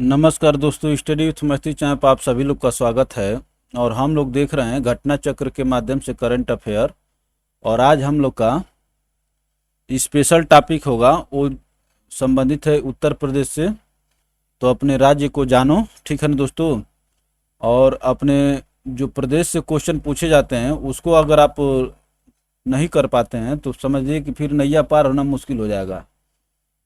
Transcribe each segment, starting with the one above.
नमस्कार दोस्तों, study with मस्ती चैनल पर आप सभी लोग का स्वागत है। और हम लोग देख रहे हैं घटना चक्र के माध्यम से करंट अफेयर। और आज हम लोग का स्पेशल टॉपिक होगा, वो संबंधित है उत्तर प्रदेश से। तो अपने राज्य को जानो, ठीक है ना दोस्तों। और अपने जो प्रदेश से क्वेश्चन पूछे जाते हैं उसको अगर आप नहीं कर पाते हैं तो समझिए कि फिर नैया पार होना मुश्किल हो जाएगा।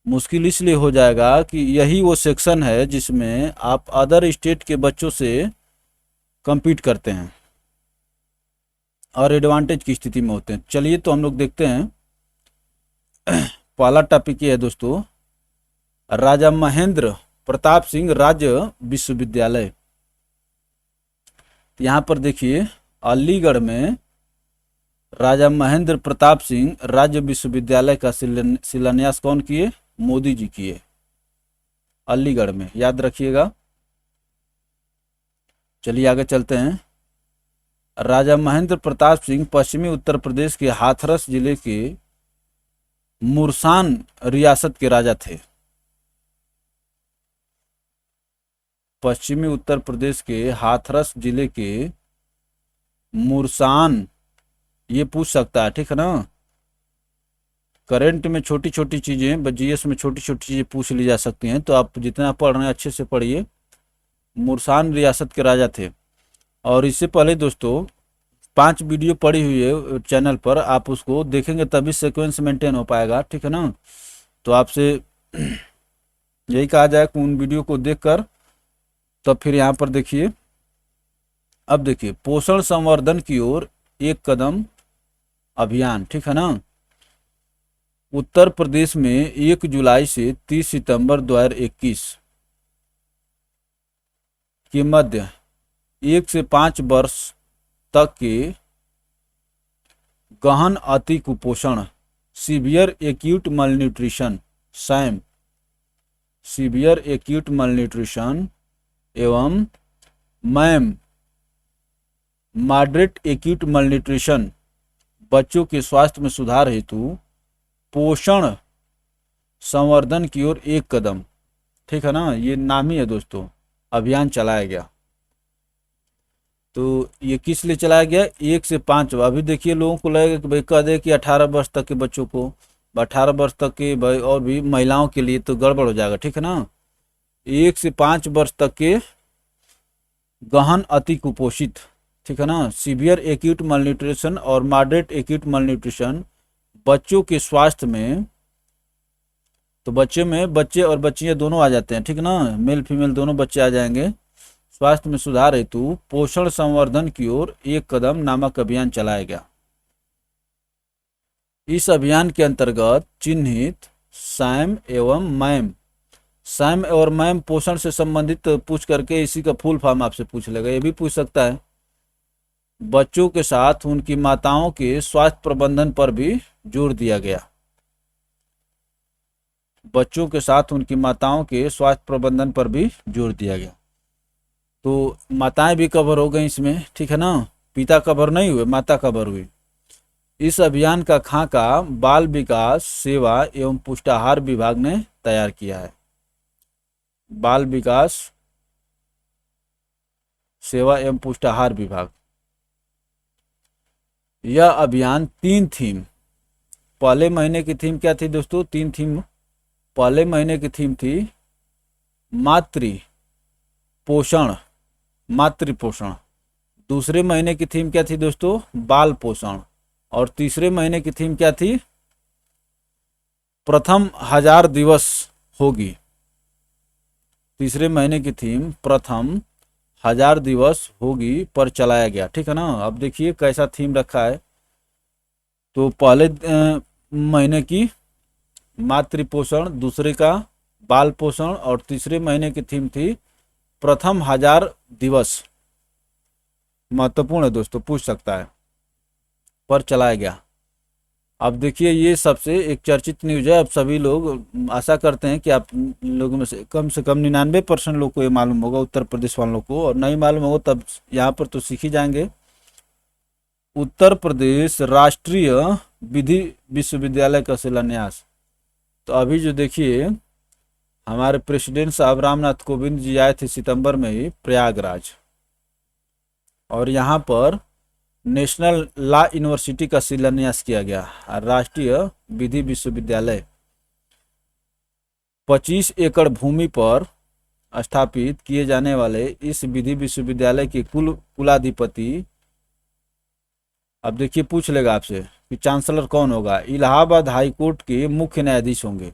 मुश्किल इसलिए हो जाएगा कि यही वो सेक्शन है जिसमें आप अदर स्टेट के बच्चों से compete करते हैं और एडवांटेज की स्थिति में होते हैं। चलिए तो हम लोग देखते हैं। पहला टॉपिक ये है दोस्तों, राजा महेंद्र प्रताप सिंह राज्य विश्वविद्यालय। यहाँ पर देखिए, अलीगढ़ में राजा महेंद्र प्रताप सिंह राज्य विश्वविद्यालय का शिलान्यास कौन किए? मोदी जी किए, अलीगढ़ में, याद रखिएगा। चलिए आगे चलते हैं। राजा महेंद्र प्रताप सिंह पश्चिमी उत्तर प्रदेश के हाथरस जिले के मुरसान रियासत के राजा थे। पश्चिमी उत्तर प्रदेश के हाथरस जिले के मुरसान, ये पूछ सकता है, ठीक है ना। करंट में छोटी छोटी चीजें, जीएस में छोटी छोटी चीजें पूछ ली जा सकती हैं, तो आप जितना पढ़ रहे हैं अच्छे से पढ़िए। मुरसान रियासत के राजा थे। और इससे पहले दोस्तों 5 वीडियो पड़ी हुई है चैनल पर, आप उसको देखेंगे तभी सीक्वेंस मेंटेन हो पाएगा, ठीक है ना। तो आपसे यही कहा जाए कि उन वीडियो को देखकर तो फिर यहाँ पर देखिए। अब देखिए, पोषण संवर्धन की ओर एक कदम अभियान, ठीक है ना। उत्तर प्रदेश में 1 जुलाई से 30 सितंबर 2021 के मध्य 1 से 5 वर्ष तक के गहन अति कुपोषण, severe acute malnutrition, Sam, severe acute malnutrition एवं मैम, मॉडरेट एक्यूट मलन्यूट्रिशन, बच्चों के स्वास्थ्य में सुधार हेतु पोषण संवर्धन की ओर एक कदम, ठीक है ना, ये नाम ही है दोस्तों, अभियान चलाया गया। तो ये किस लिए चलाया गया? 1 से 5। अभी देखिए, लोगों को लगेगा कि भाई कह दे कि 18 वर्ष तक के बच्चों को, 18 वर्ष तक के भाई, और भी महिलाओं के लिए तो गड़बड़ हो जाएगा, ठीक है ना। 1 से 5 वर्ष तक के गहन अति कुपोषित, ठीक है ना, सीवियर एक्यूट मलन्यूट्रिशन और मॉडरेट एक्यूट मलन्यूट्रिशन, बच्चों के स्वास्थ्य में, तो बच्चे में बच्चे और बच्चियां दोनों आ जाते हैं, ठीक है ना, मेल फीमेल दोनों बच्चे आ जाएंगे। स्वास्थ्य में सुधार हेतु पोषण संवर्धन की ओर एक कदम नामक अभियान चलाया गया। इस अभियान के अंतर्गत चिन्हित सैम एवं मैम, सैम और मैम पोषण से संबंधित पूछ करके इसी का फुल फॉर्म आपसे पूछ लेगा, ये भी पूछ सकता है। बच्चों के साथ उनकी माताओं के स्वास्थ्य प्रबंधन पर भी जोर दिया गया। बच्चों के साथ उनकी माताओं के स्वास्थ्य प्रबंधन पर भी जोर दिया गया। तो माताएं भी कवर हो गई इसमें, ठीक है ना। पिता कवर नहीं हुए, माता कवर हुई। इस अभियान का खाका बाल विकास सेवा एवं पुष्टाहार विभाग ने तैयार किया है। बाल विकास सेवा एवं पुष्टाहार विभाग। यह अभियान 3 थीम, पहले महीने की थीम क्या थी दोस्तों? 3 थीम। पहले महीने की थीम थी मातृ पोषण, मातृ पोषण। दूसरे महीने की थीम क्या थी दोस्तों? बाल पोषण। और तीसरे महीने की थीम क्या थी? प्रथम 1000 दिवस होगी। तीसरे महीने की थीम प्रथम 1000 दिवस होगी पर चलाया गया, ठीक है ना। अब देखिए कैसा थीम रखा है। तो पहले महीने की मातृ पोषण, दूसरे का बाल पोषण, और तीसरे महीने की थीम थी प्रथम 1000 दिवस। महत्वपूर्ण है दोस्तों, पूछ सकता है, पर चलाया गया। अब देखिए, ये सबसे एक चर्चित न्यूज है। अब सभी लोग आशा करते हैं कि आप लोगों में से कम 99% लोग को ये मालूम होगा, उत्तर प्रदेश वालों को। और नहीं मालूम होगा तब यहाँ पर तो सीख ही जाएंगे। उत्तर प्रदेश राष्ट्रीय विधि विश्वविद्यालय का शिलान्यास। तो अभी जो देखिए हमारे प्रेसिडेंट साहब रामनाथ कोविंद जी आए थे सितंबर में ही प्रयागराज, और यहाँ पर नेशनल लॉ यूनिवर्सिटी का शिलान्यास किया गया। राष्ट्रीय विधि विश्वविद्यालय 25 एकड़ भूमि पर स्थापित किए जाने वाले इस विधि विश्वविद्यालय के कुलाधिपति, अब देखिए पूछ लेगा आपसे कि चांसलर कौन होगा। इलाहाबाद हाई कोर्ट के मुख्य न्यायाधीश होंगे,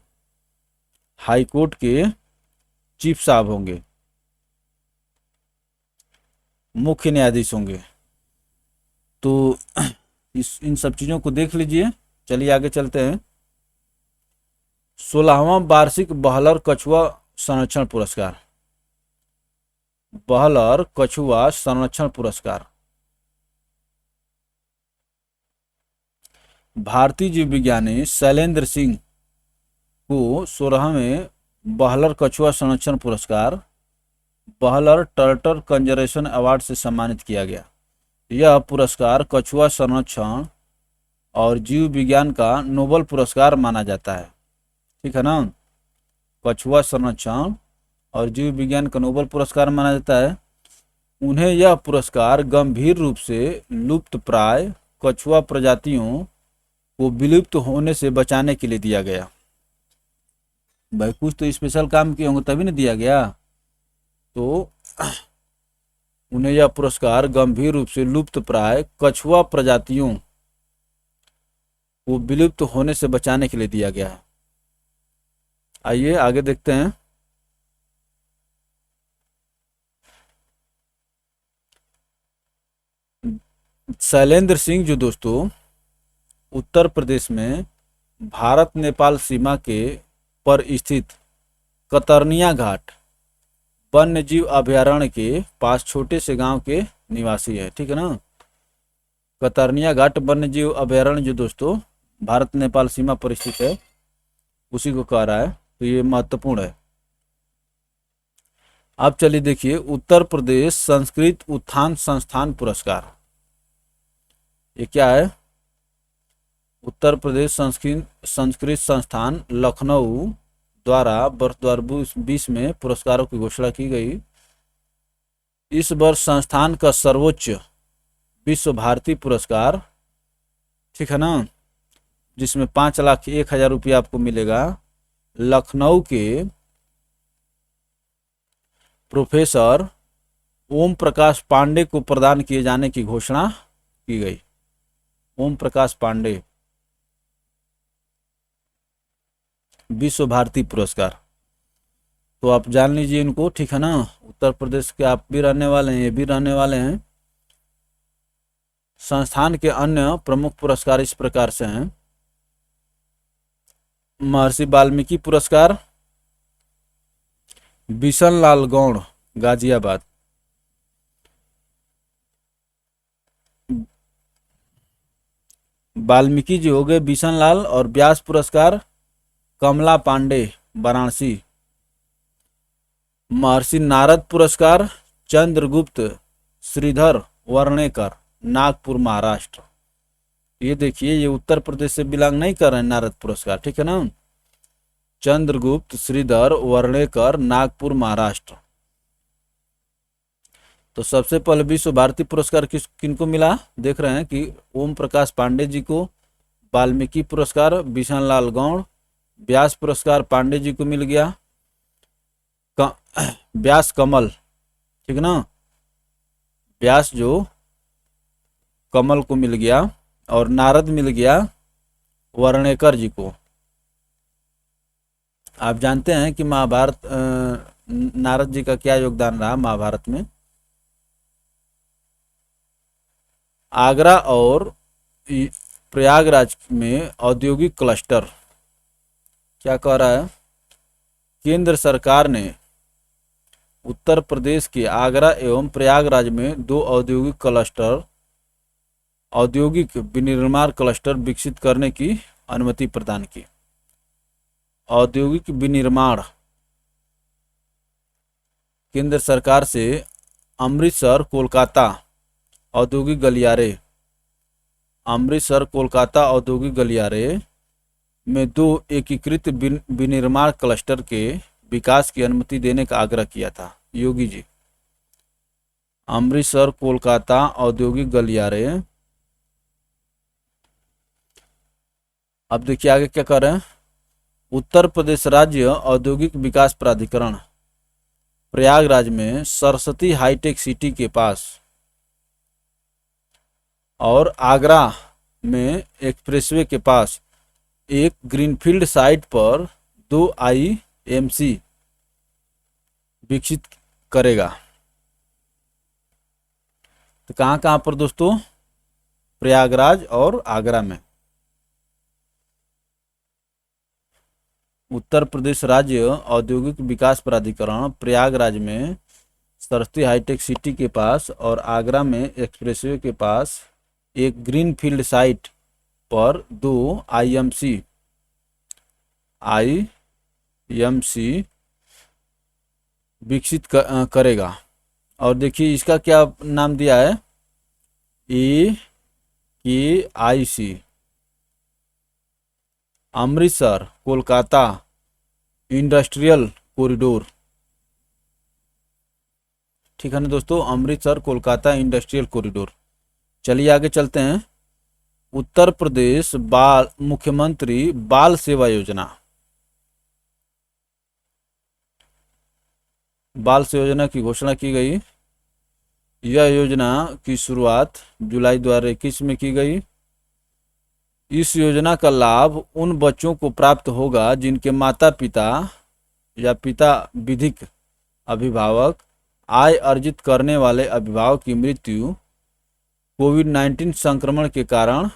हाई कोर्ट के चीफ साहब होंगे, मुख्य न्यायाधीश होंगे। तो इन सब चीजों को देख लीजिए। चलिए आगे चलते हैं। 16वां वार्षिक बहलर कछुआ संरक्षण पुरस्कार, बहलर कछुआ संरक्षण पुरस्कार भारतीय जीव विज्ञानी शैलेंद्र सिंह को 16वें बहलर कछुआ संरक्षण पुरस्कार बहलर टर्टल कंजर्वेशन अवार्ड से सम्मानित किया गया। यह पुरस्कार कछुआ संरक्षण और जीव विज्ञान का नोबेल पुरस्कार माना जाता है, ठीक है ना। कछुआ संरक्षण और जीव विज्ञान का नोबेल पुरस्कार माना जाता है। उन्हें यह पुरस्कार गंभीर रूप से लुप्त प्राय कछुआ प्रजातियों को विलुप्त होने से बचाने के लिए दिया गया। भाई कुछ तो स्पेशल काम किए होंगे तभी ना दिया गया। तो उन्हें यह पुरस्कार गंभीर रूप से लुप्त प्राय कछुआ प्रजातियों को विलुप्त होने से बचाने के लिए दिया गया है। आइए आगे देखते हैं। शैलेंद्र सिंह जो दोस्तों उत्तर प्रदेश में भारत नेपाल सीमा के पर स्थित कतरनिया घाट वन्य जीव अभयारण्य के पास छोटे से गांव के निवासी है, ठीक है ना। कतरनिया घाट वन्य जीव अभयारण्य जो दोस्तों भारत नेपाल सीमा पर स्थित है, उसी को कह रहा है, तो ये महत्वपूर्ण है। अब चलिए देखिए उत्तर प्रदेश संस्कृत उत्थान संस्थान पुरस्कार, ये क्या है। उत्तर प्रदेश संस्कृत संस्थान लखनऊ द्वारा वर्ष 2020 में पुरस्कारों की घोषणा की गई। इस वर्ष संस्थान का सर्वोच्च विश्व भारती पुरस्कार, ठीक है ना, जिसमें 5,01,000 रुपया आपको मिलेगा, लखनऊ के प्रोफेसर ओम प्रकाश पांडे को प्रदान किए जाने की घोषणा की गई। ओम प्रकाश पांडे विश्व भारती पुरस्कार, तो आप जान लीजिए इनको, ठीक है ना। उत्तर प्रदेश के आप भी रहने वाले हैं, ये भी रहने वाले हैं। संस्थान के अन्य प्रमुख पुरस्कार इस प्रकार से हैं। महर्षि वाल्मीकि पुरस्कार बिशन लाल गौड़ गाजियाबाद, वाल्मीकि जी हो गए बिशन लाल, और व्यास पुरस्कार कमला पांडे वाराणसी। महर्षि नारद पुरस्कार चंद्रगुप्त श्रीधर वर्णेकर नागपुर महाराष्ट्र। ये देखिए ये उत्तर प्रदेश से बिलोंग नहीं कर रहे हैं नारद पुरस्कार, ठीक है ना। चंद्रगुप्त श्रीधर वर्णेकर नागपुर महाराष्ट्र। तो सबसे पहले विश्व भारती पुरस्कार किनको मिला, देख रहे हैं कि ओम प्रकाश पांडे जी को, वाल्मीकि पुरस्कार बिशन लाल गौड़, व्यास पुरस्कार पांडे जी को मिल गया, व्यास कमल, ठीक ना, व्यास जो कमल को मिल गया, और नारद मिल गया वर्णेकर जी को। आप जानते हैं कि महाभारत, नारद जी का क्या योगदान रहा महाभारत में। आगरा और प्रयागराज में औद्योगिक क्लस्टर, क्या कह रहा है, केंद्र सरकार ने उत्तर प्रदेश के आगरा एवं प्रयागराज में 2 औद्योगिक क्लस्टर, औद्योगिक विनिर्माण क्लस्टर विकसित करने की अनुमति प्रदान की। औद्योगिक विनिर्माण केंद्र सरकार से अमृतसर कोलकाता औद्योगिक गलियारे, अमृतसर कोलकाता औद्योगिक गलियारे में 2 एकीकृत विनिर्माण क्लस्टर के विकास की अनुमति देने का आग्रह किया था? योगी जी। अमृतसर कोलकाता औद्योगिक गलियारे। अब देखिए आगे क्या कर रहे हैं। उत्तर प्रदेश राज्य औद्योगिक विकास प्राधिकरण प्रयागराज में सरस्वती हाईटेक सिटी के पास और आगरा में एक्सप्रेसवे के पास एक ग्रीनफील्ड साइट पर 2 आईएमसी विकसित करेगा। तो कहाँ कहाँ पर दोस्तों? प्रयागराज और आगरा में। उत्तर प्रदेश राज्य औद्योगिक विकास प्राधिकरण प्रयागराज में सरस्वती हाईटेक सिटी के पास और आगरा में एक्सप्रेसवे के पास एक ग्रीनफील्ड साइट पर 2 आईएमसी विकसित करेगा। और देखिए इसका क्या नाम दिया है? AKIC Amritsar Kolkata industrial corridor. ठीक है ना दोस्तों, अमृतसर कोलकाता इंडस्ट्रियल कॉरिडोर। चलिए आगे चलते हैं। उत्तर प्रदेश मुख्यमंत्री बाल सेवा योजना। बाल सेवा योजना की घोषणा की गई। यह योजना की शुरुआत जुलाई 2021 में की गई। इस योजना का लाभ उन बच्चों को प्राप्त होगा जिनके माता पिता या पिता विधिक अभिभावक, आय अर्जित करने वाले अभिभावक की मृत्यु कोविड-19 संक्रमण के कारण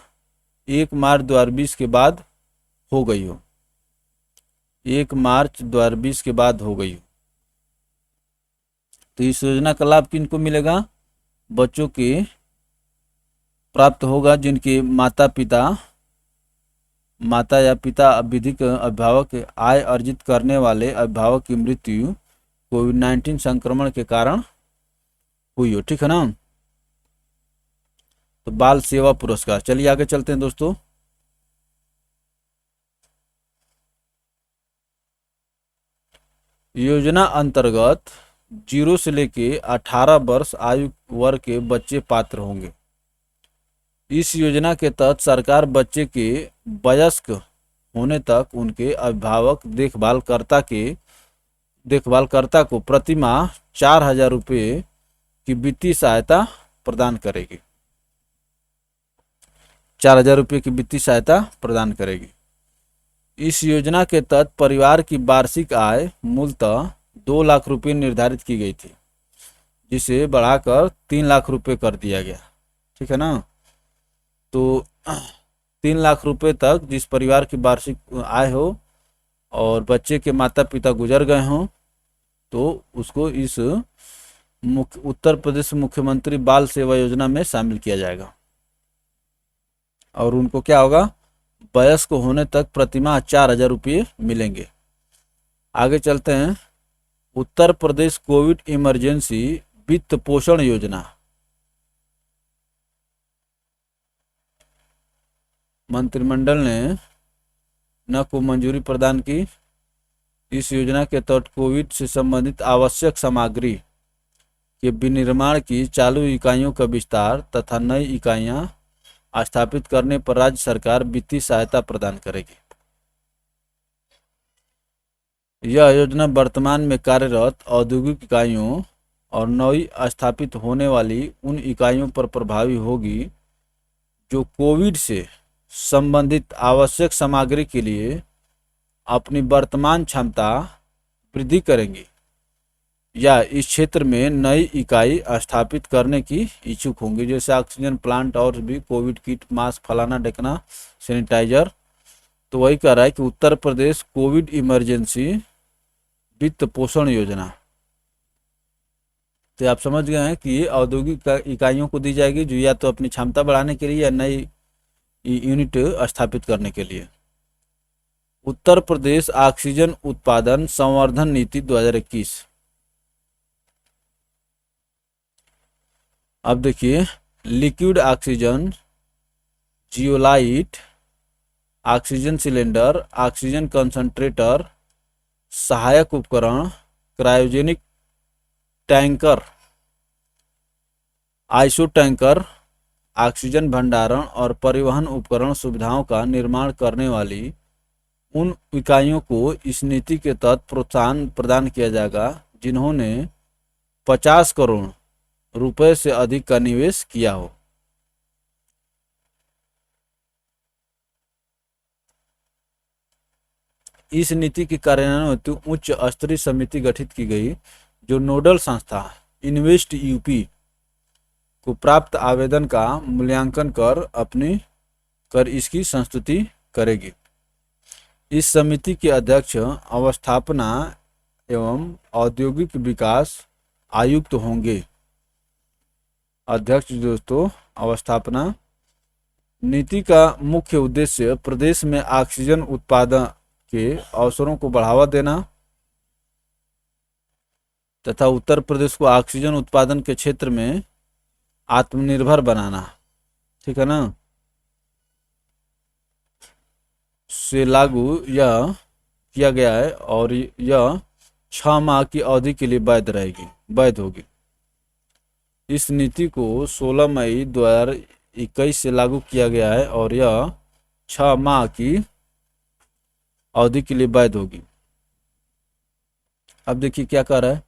1 मार्च 2020 के बाद हो गई हो। 1 मार्च 2020 के बाद हो गई हो। तो इस योजना का लाभ किनको मिलेगा? बच्चों के प्राप्त होगा जिनके माता या पिता विधिक अभिभावक, आय अर्जित करने वाले अभिभावक की मृत्यु कोविड-19 संक्रमण के कारण हुई हो। ठीक है ना। तो बाल सेवा पुरस्कार। चलिए आगे चलते हैं दोस्तों। योजना अंतर्गत 0 से लेके 18 वर्ष आयु वर्ग के बच्चे पात्र होंगे। इस योजना के तहत सरकार बच्चे के वयस्क होने तक उनके अभिभावक देखभालकर्ता को प्रति माह 4,000 रुपये की वित्तीय सहायता प्रदान करेगी। 4,000 रुपये की वित्तीय सहायता प्रदान करेगी। इस योजना के तहत परिवार की वार्षिक आय मूलतः 2 लाख रुपये निर्धारित की गई थी, जिसे बढ़ाकर 3 लाख रुपये कर दिया गया। ठीक है ना। तो 3 लाख रुपये तक जिस परिवार की वार्षिक आय हो और बच्चे के माता पिता गुजर गए हों तो उसको इस उत्तर प्रदेश मुख्यमंत्री बाल सेवा योजना में शामिल किया जाएगा। और उनको क्या होगा? वयस्क होने तक प्रतिमाह 4,000 रुपये मिलेंगे। आगे चलते हैं। उत्तर प्रदेश कोविड इमरजेंसी वित्त पोषण योजना। मंत्रिमंडल ने न को मंजूरी प्रदान की। इस योजना के तहत कोविड से संबंधित आवश्यक सामग्री के विनिर्माण की चालू इकाइयों का विस्तार तथा नई इकाइयां स्थापित करने पर राज्य सरकार वित्तीय सहायता प्रदान करेगी। यह योजना वर्तमान में कार्यरत औद्योगिक इकाइयों और नई स्थापित होने वाली उन इकाइयों पर प्रभावी होगी जो कोविड से संबंधित आवश्यक सामग्री के लिए अपनी वर्तमान क्षमता वृद्धि करेंगी या इस क्षेत्र में नई इकाई स्थापित करने की इच्छुक होंगी। जैसे ऑक्सीजन प्लांट और भी कोविड किट, मास्क, फलाना ढेकना, सैनिटाइजर। तो वही कह रहा है कि उत्तर प्रदेश कोविड इमरजेंसी वित्त पोषण योजना। तो आप समझ गए हैं कि ये औद्योगिक इकाइयों को दी जाएगी जो या तो अपनी क्षमता बढ़ाने के लिए या नई यूनिट स्थापित करने के लिए। उत्तर प्रदेश ऑक्सीजन उत्पादन संवर्धन नीति 2021। अब देखिए, liquid oxygen, zeolite, oxygen cylinder, oxygen concentrator, सहायक उपकरण, cryogenic tanker, iso tanker, oxygen भंडारण और परिवहन उपकरण सुविधाओं का निर्माण करने वाली उन इकाइयों को इस नीति के तहत प्रोत्साहन प्रदान किया जाएगा जिन्होंने 50 करोड़ रुपए से अधिक का निवेश किया हो। इस नीति के कार्यान्वयन हेतु उच्च स्तरीय समिति गठित की गई जो नोडल संस्था इन्वेस्ट यूपी को प्राप्त आवेदन का मूल्यांकन कर इसकी संस्तुति करेगी। इस समिति के अध्यक्ष अवस्थापना एवं औद्योगिक विकास आयुक्त होंगे। अध्यक्ष दोस्तों अवस्थापना। नीति का मुख्य उद्देश्य प्रदेश में ऑक्सीजन उत्पादन के अवसरों को बढ़ावा देना तथा उत्तर प्रदेश को ऑक्सीजन उत्पादन के क्षेत्र में आत्मनिर्भर बनाना, ठीक है ना, से लागू यह किया गया है और यह 6 माह की अवधि के लिए वैध होगी। इस नीति को 16 मई 2021 से लागू किया गया है और यह 6 माह की अवधि के लिए वैध होगी। अब देखिए क्या कर रहा है,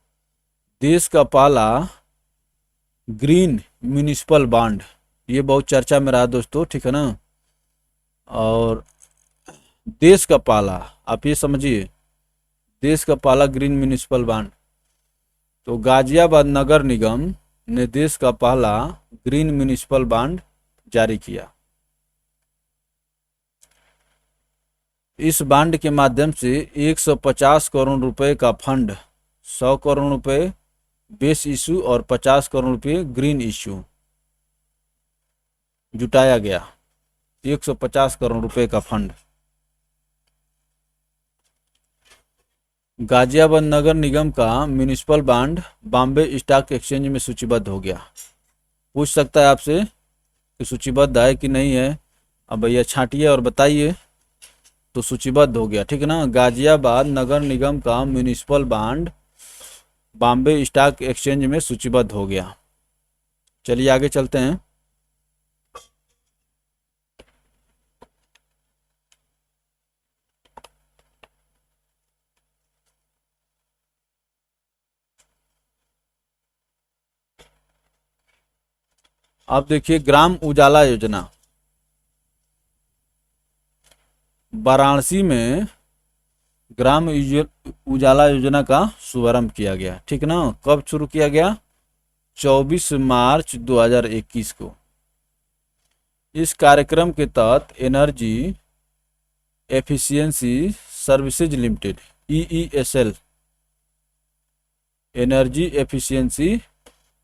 देश का पहला ग्रीन म्युनिसिपल बॉन्ड, ये बहुत चर्चा में रहा दोस्तों, ठीक है ना। और देश का पहला, आप ये समझिए, देश का पहला ग्रीन म्युनिसिपल बॉन्ड, तो गाजियाबाद नगर निगम ने देश का पहला ग्रीन म्युनिसिपल बॉन्ड जारी किया। इस बॉन्ड के माध्यम से 150 करोड़ रुपए का फंड, 100 करोड़ रुपए बेस इशू और 50 करोड़ रुपए ग्रीन इशू जुटाया गया। 150 करोड़ रुपए का फंड। गाजियाबाद नगर निगम का municipal bond Bombay stock exchange में सूचीबद्ध हो गया। पूछ सकता है आपसे कि सूचीबद्ध है कि नहीं है, अब भैया छांटिए और बताइए। तो सूचीबद्ध हो गया, ठीक है ना। गाजियाबाद नगर निगम का municipal bond Bombay stock exchange में सूचीबद्ध हो गया। चलिए आगे चलते हैं। अब देखिए ग्राम उजाला योजना। वाराणसी में ग्राम उजाला योजना का शुभारंभ किया गया, ठीक ना। कब शुरू किया गया? 24 मार्च 2021 को। इस कार्यक्रम के तहत energy efficiency services limited EESL, energy efficiency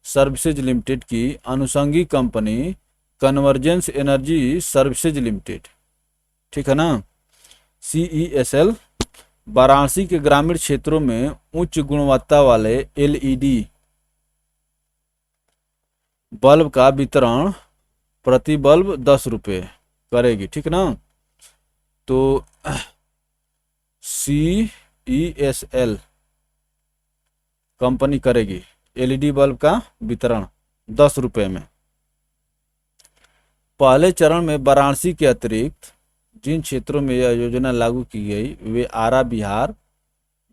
services limited की अनुषंगी company convergence energy services limited, ठीक है ना, CESL, वाराणसी के ग्रामीण क्षेत्रों में उच्च गुणवत्ता वाले LED बल्ब का वितरण प्रति बल्ब 10 रुपये करेगी, ठीक ना। तो CESL कंपनी करेगी LED बल्ब का वितरण 10 रुपये में। पहले चरण में वाराणसी के अतिरिक्त जिन क्षेत्रों में यह योजना लागू की गई वे आरा बिहार,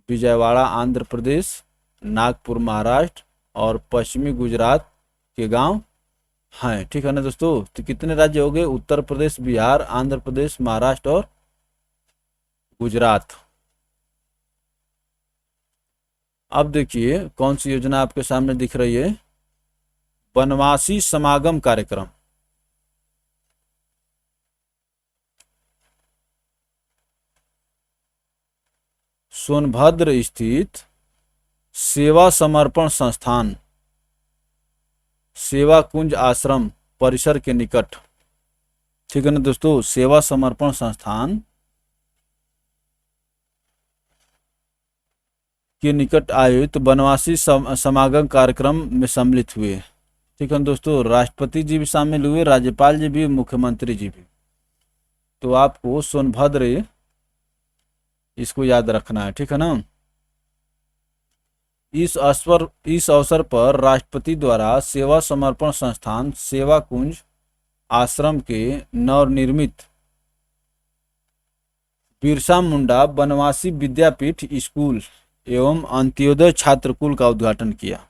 विजयवाड़ा आंध्र प्रदेश, नागपुर महाराष्ट्र और पश्चिमी गुजरात के गांव हैं, ठीक है ना दोस्तों। तो कितने राज्य हो गए? उत्तर प्रदेश, बिहार, आंध्र प्रदेश, महाराष्ट्र और गुजरात। अब देखिए कौन सी योजना आपके सामने दिख रही है, वनवासी समागम कार्यक्रम। सोनभद्र स्थित सेवा समर्पण संस्थान सेवा कुंज आश्रम परिसर के निकट, ठीक है ना दोस्तों, सेवा समर्पण संस्थान के निकट आयोजित वनवासी समागम कार्यक्रम में सम्मिलित हुए, ठीक है ना दोस्तों। राष्ट्रपति जी भी शामिल हुए, राज्यपाल जी भी, मुख्यमंत्री जी भी। तो आपको सोनभद्र इसको याद रखना है, ठीक है ना। इस अवसर पर राष्ट्रपति द्वारा सेवा समर्पण संस्थान सेवा कुंज आश्रम के नवनिर्मित बिरसा मुंडा बनवासी विद्यापीठ स्कूल एवं अंत्योदय छात्रकुल का उद्घाटन किया।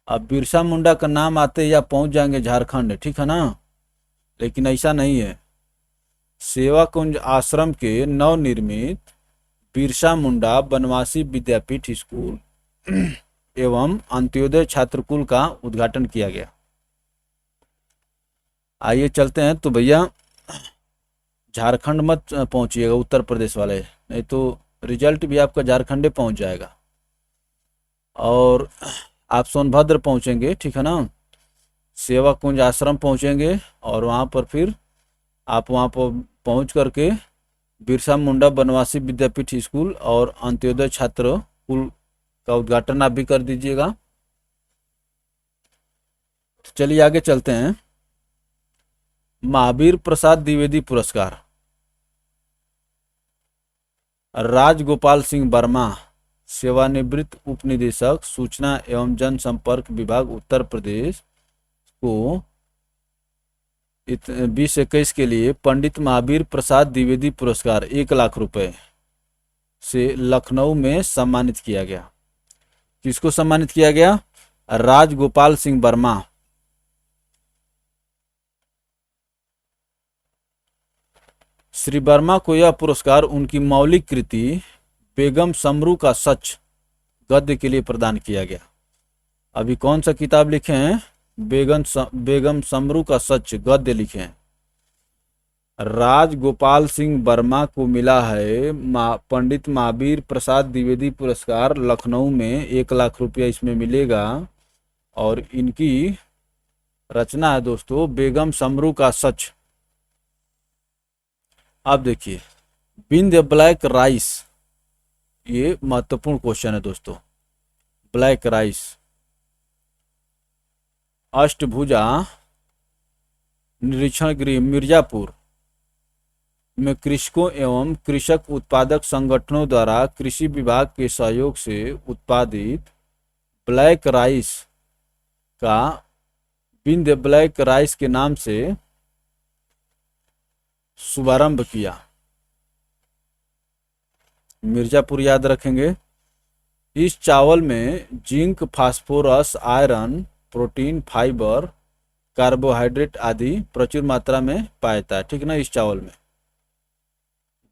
अब बिरसा मुंडा का नाम आते ही आप पहुंच जाएंगे झारखंड, ठीक है ना, लेकिन ऐसा नहीं है। सेवा कुंज आश्रम के नवनिर्मित बिरसा मुंडा बनवासी विद्यापीठ स्कूल एवं अंत्योदय छात्रकुल का उद्घाटन किया गया। आइए चलते हैं। तो भैया झारखंड मत पहुंचिएगा, उत्तर प्रदेश वाले, नहीं तो रिजल्ट भी आपका झारखंडे पहुंच जाएगा। और आप सोनभद्र पहुंचेंगे, ठीक है ना, सेवा कुंज आश्रम पहुंचेंगे और वहां पर फिर आप वहां पर पहुंच करके बिरसा मुंडा बनवासी विद्यापीठ स्कूल और अंत्योदय छात्र कुल का उद्घाटन आप भी कर दीजिएगा। तो चलिए आगे चलते हैं। महावीर प्रसाद द्विवेदी पुरस्कार राजगोपाल सिंह वर्मा, सेवानिवृत्त उप निदेशक सूचना एवं जनसंपर्क विभाग उत्तर प्रदेश को 2021 के लिए पंडित महावीर प्रसाद द्विवेदी पुरस्कार 1,00,000 रुपए से लखनऊ में सम्मानित किया गया। किसको सम्मानित किया गया? राजगोपाल सिंह वर्मा। श्री वर्मा को यह पुरस्कार उनकी मौलिक कृति बेगम समरू का सच गद्य के लिए प्रदान किया गया। अभी कौन सा किताब लिखे हैं? बेगम समरू का सच गद्य लिखे हैं। राजगोपाल सिंह वर्मा को मिला है पंडित महावीर प्रसाद द्विवेदी पुरस्कार, लखनऊ में 1,00,000 रुपया इसमें मिलेगा। और इनकी रचना है दोस्तों बेगम समरू का सच। अब देखिए विंध्य ब्लैक राइस, ये महत्वपूर्ण क्वेश्चन है दोस्तों। ब्लैक राइस अष्टभुजा निरीक्षण गृह मिर्जापुर में कृषकों एवं कृषक उत्पादक संगठनों द्वारा कृषि विभाग के सहयोग से उत्पादित ब्लैक राइस का विंध्य ब्लैक राइस के नाम से शुभारंभ किया। मिर्जापुर याद रखेंगे। इस चावल में zinc, phosphorus, iron, protein, fibre, carbohydrate आदि प्रचुर मात्रा में पाया जाता है, ठीक ना। इस चावल में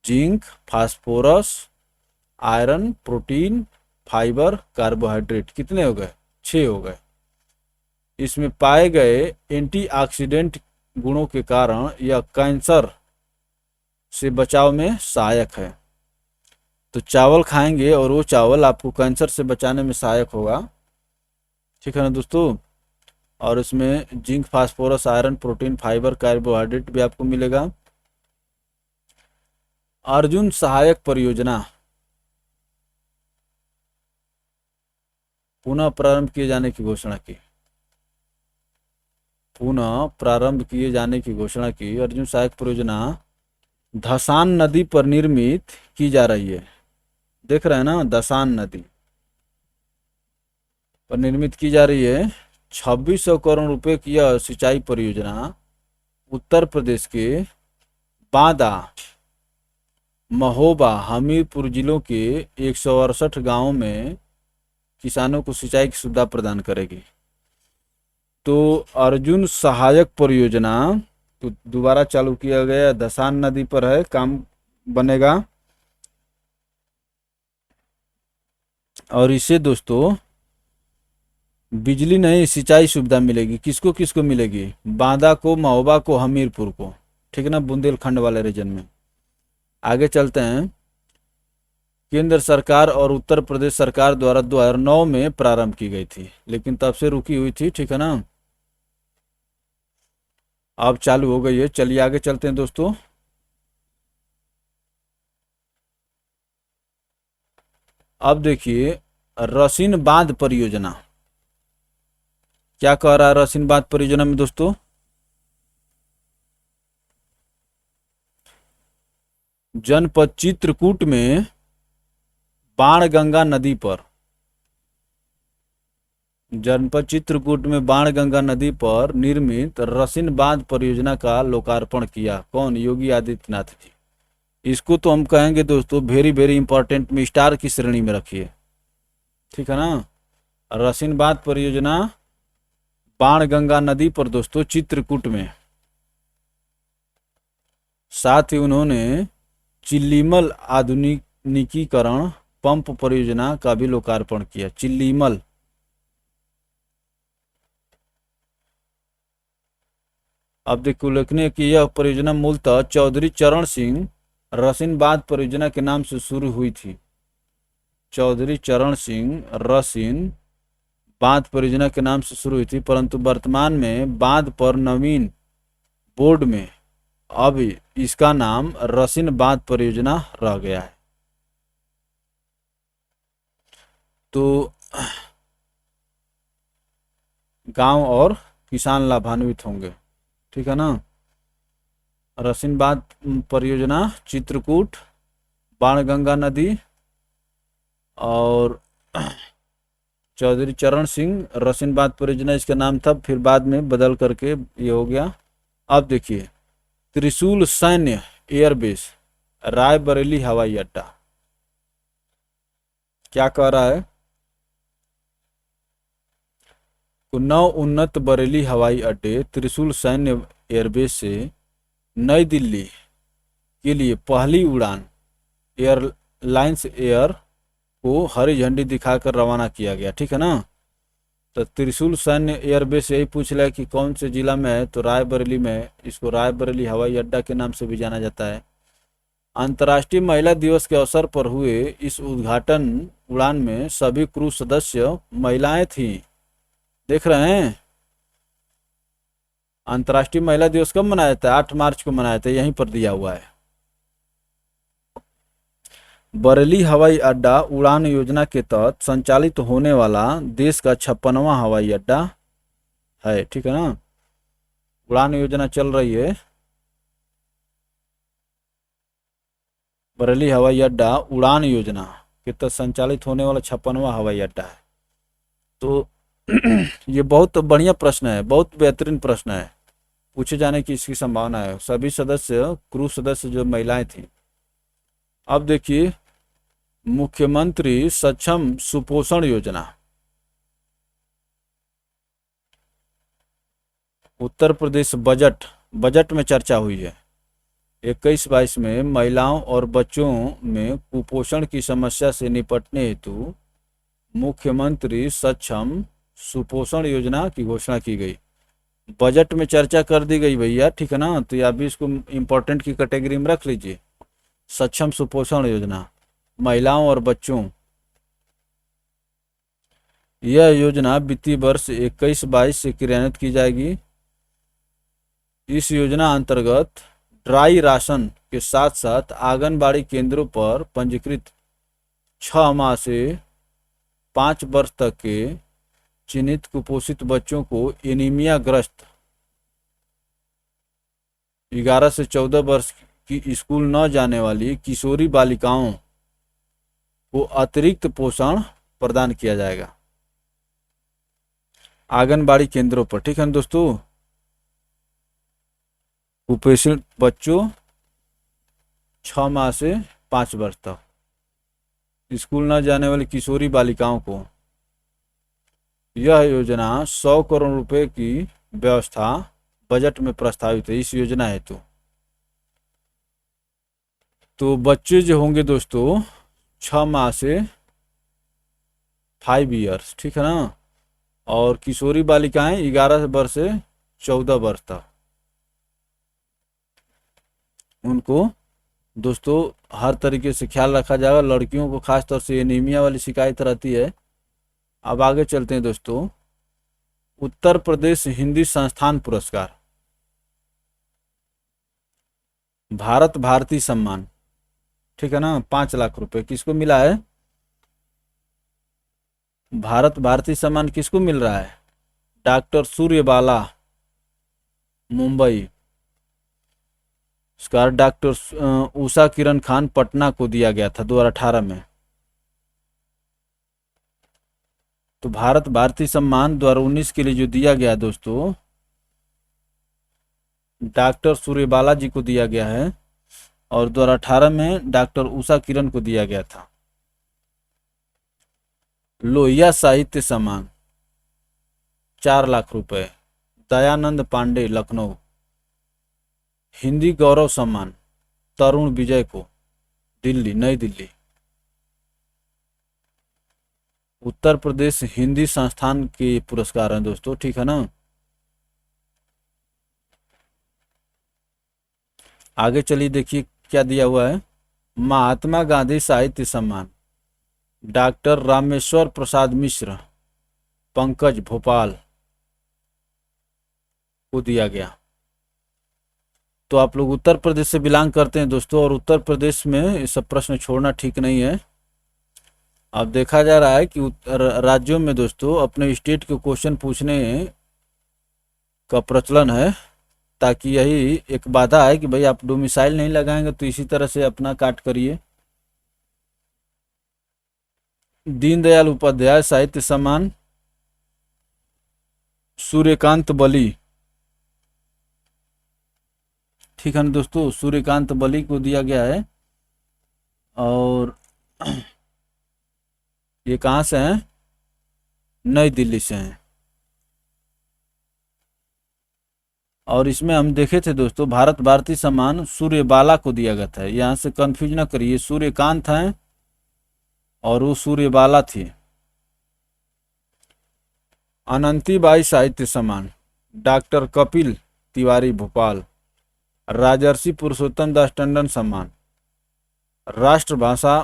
zinc, phosphorus, iron, protein, fibre, carbohydrate कितने हो गए? 6 हो गए। इसमें पाए गए एंटीऑक्सीडेंट गुणों के कारण यह कैंसर से बचाव में सहायक है। तो चावल खाएंगे और वो चावल आपको कैंसर से बचाने में सहायक होगा, ठीक है ना दोस्तों। और इसमें zinc, phosphorus, iron, protein, fibre, carbohydrate भी आपको मिलेगा। अर्जुन सहायक परियोजना पुनः प्रारंभ किए जाने की घोषणा की। पुनः प्रारंभ किए जाने की घोषणा की। अर्जुन सहायक परियोजना धसान नदी पर निर्मित की जा रही है। देख रहे हैं ना, धसान नदी पर निर्मित की जा रही है। 2600 करोड़ रुपए की यह सिंचाई परियोजना उत्तर प्रदेश के बांदा, महोबा, हमीरपुर जिलों के 168 गांवों में किसानों को सिंचाई की सुविधा प्रदान करेगी। तो अर्जुन सहायक परियोजना तो दोबारा चालू किया गया, धसान नदी पर है, काम बनेगा। और इससे दोस्तों बिजली नहीं सिंचाई सुविधा मिलेगी। किसको किसको मिलेगी? बांदा को, महोबा को, हमीरपुर को, ठीक है ना, बुंदेलखंड वाले रीजन में। आगे चलते हैं। केंद्र सरकार और उत्तर प्रदेश सरकार द्वारा 2009 में प्रारंभ की गई थी, लेकिन तब से रुकी हुई थी, ठीक है ना। अब चालू हो गई है। चलिए आगे चलते हैं दोस्तों। अब देखिए रसिन बांध परियोजना क्या कह रहा है। रसिन बांध परियोजना में दोस्तों जनपद चित्रकूट में बाणगंगा नदी पर, जनपद चित्रकूट में बाणगंगा नदी पर निर्मित रसिन बांध परियोजना का लोकार्पण किया। कौन? योगी आदित्यनाथ जी। इसको तो हम कहेंगे दोस्तों वेरी वेरी इंपॉर्टेंट में, स्टार की श्रेणी में रखिए, ठीक है ना। रसिन बांध परियोजना बाणगंगा नदी पर दोस्तों चित्रकूट में। साथ ही उन्होंने चिल्लीमल आधुनिकीकरण पंप परियोजना का भी लोकार्पण किया। चिल्लीमल, अब देखो उल्लेखनीय कि यह परियोजना मूलतः चौधरी चरण सिंह रसिन बांध परियोजना के नाम से शुरू हुई थी। चौधरी चरण सिंह रसिन बांध परियोजना के नाम से शुरू हुई थी, परंतु वर्तमान में बांध पर नवीन बोर्ड में अब इसका नाम रसिन बांध परियोजना रह गया है। तो गांव और किसान लाभान्वित होंगे, ठीक है ना। रसिन बांध परियोजना चित्रकूट, बाणगंगा नदी और चौधरी चरण सिंह रसिन बांध परियोजना इसका नाम था, फिर बाद में बदल करके ये हो गया। अब देखिए त्रिशूल सैन्य एयरबेस रायबरेली हवाई अड्डा, क्या कह रहा है? नव उन्नत बरेली हवाई अड्डे त्रिशूल सैन्य एयरबेस से नई दिल्ली के लिए पहली उड़ान एयरलाइंस एयर को हरी झंडी दिखाकर रवाना किया गया, ठीक है ना। तो त्रिशूल सैन्य एयरबेस यही पूछ लिया कि कौन से जिला में है, तो रायबरेली में। इसको रायबरेली हवाई अड्डा के नाम से भी जाना जाता है। अंतर्राष्ट्रीय महिला दिवस के अवसर पर हुए इस उद्घाटन उड़ान में सभी क्रू सदस्य महिलाएं थीं। देख रहे हैं, अंतर्राष्ट्रीय महिला दिवस कब मनाया जाता है? 8 मार्च को मनाया जाता है, यहीं पर दिया हुआ है। बरेली हवाई अड्डा उड़ान योजना के तहत संचालित होने वाला देश का 56वां हवाई अड्डा है, ठीक है ना। उड़ान योजना चल रही है, बरेली हवाई अड्डा उड़ान योजना के तहत संचालित होने वाला 56वां हवाई अड्डा है। तो ये बहुत बढ़िया प्रश्न है, बहुत बेहतरीन प्रश्न है, पूछे जाने की इसकी संभावना है। सभी सदस्य क्रू सदस्य जो महिलाएं थी। अब देखिए मुख्यमंत्री सक्षम सुपोषण योजना, उत्तर प्रदेश बजट में चर्चा हुई है। 21-22 में महिलाओं और बच्चों में कुपोषण की समस्या से निपटने हेतु मुख्यमंत्री सक्षम सुपोषण योजना की घोषणा की गई। बजट में चर्चा कर दी गई भैया, ठीक है ना। तो आप भी इसको इम्पोर्टेंट की कैटेगरी में रख लीजिए। सक्षम सुपोषण योजना महिलाओं और बच्चों, यह योजना वित्तीय वर्ष 21-22 से क्रियान्वित की जाएगी। इस योजना अंतर्गत ड्राई राशन के साथ साथ आंगनबाड़ी केंद्रों पर पंजीकृत 6 माह से 5 वर्ष तक के चिन्हित कुपोषित बच्चों को एनीमिया ग्रस्त 11 से 14 वर्ष की स्कूल न जाने वाली किशोरी बालिकाओं को अतिरिक्त पोषण प्रदान किया जाएगा आंगनबाड़ी केंद्रों पर, ठीक है दोस्तों। कुपोषित बच्चों 6 माह से 5 वर्ष तक, स्कूल न जाने वाली किशोरी बालिकाओं को। यह योजना 100 करोड़ रुपए की व्यवस्था बजट में प्रस्तावित है इस योजना हेतु। तो बच्चे जो होंगे दोस्तों 6 माह से 5 ईयर्स, ठीक है ना। और किशोरी बालिकाएं 11 वर्ष से 14 वर्ष तक, उनको दोस्तों हर तरीके से ख्याल रखा जाएगा। लड़कियों को खास तौर से एनीमिया वाली शिकायत रहती है। अब आगे चलते हैं दोस्तों। उत्तर प्रदेश हिंदी संस्थान पुरस्कार, भारत भारती सम्मान, ठीक है ना, 5 लाख रुपए किसको मिला है? भारत भारती सम्मान किसको मिल रहा है? डॉक्टर सूर्यबाला मुंबई, उसका डॉक्टर उषा किरण खान पटना को दिया गया था 2018 में। तो भारत भारती सम्मान 2019 के लिए जो दिया गया दोस्तों, डॉक्टर सूर्यबाला जी को दिया गया है, और 2018 में डॉक्टर उषा किरण को दिया गया था। लोहिया साहित्य सम्मान 4 लाख रुपए, दयानंद पांडे लखनऊ। हिंदी गौरव सम्मान तरुण विजय को, दिल्ली, नई दिल्ली। उत्तर प्रदेश हिंदी संस्थान के पुरस्कार हैं दोस्तों, ठीक है ना। आगे चलिए देखिए क्या दिया हुआ है। महात्मा गांधी साहित्य सम्मान डॉक्टर रामेश्वर प्रसाद मिश्र, पंकज, भोपाल को दिया गया। तो आप लोग उत्तर प्रदेश से बिलोंग करते हैं दोस्तों, और उत्तर प्रदेश में ये सब प्रश्न छोड़ना ठीक नहीं है। अब देखा जा रहा है कि राज्यों में दोस्तों अपने स्टेट के क्वेश्चन पूछने का प्रचलन है, ताकि यही एक बाधा है कि भाई आप डोमिसाइल नहीं लगाएंगे तो इसी तरह से अपना काट करिए। दीनदयाल उपाध्याय साहित्य सम्मान सूर्यकांत बली, ठीक है ना दोस्तों, सूर्यकांत बली को दिया गया है। और ये कहाँ से हैं? नई दिल्ली से हैं। और इसमें हम देखे थे दोस्तों, भारत भारती सम्मान सूर्यबाला को दिया गया था। यहाँ से कंफ्यूज ना करिए, सूर्यकांत हैं और वो सूर्यबाला थी। अनंतीबाई साहित्य सम्मान डॉक्टर कपिल तिवारी, भोपाल। राजर्षि पुरुषोत्तम दास टंडन सम्मान राष्ट्रभाषा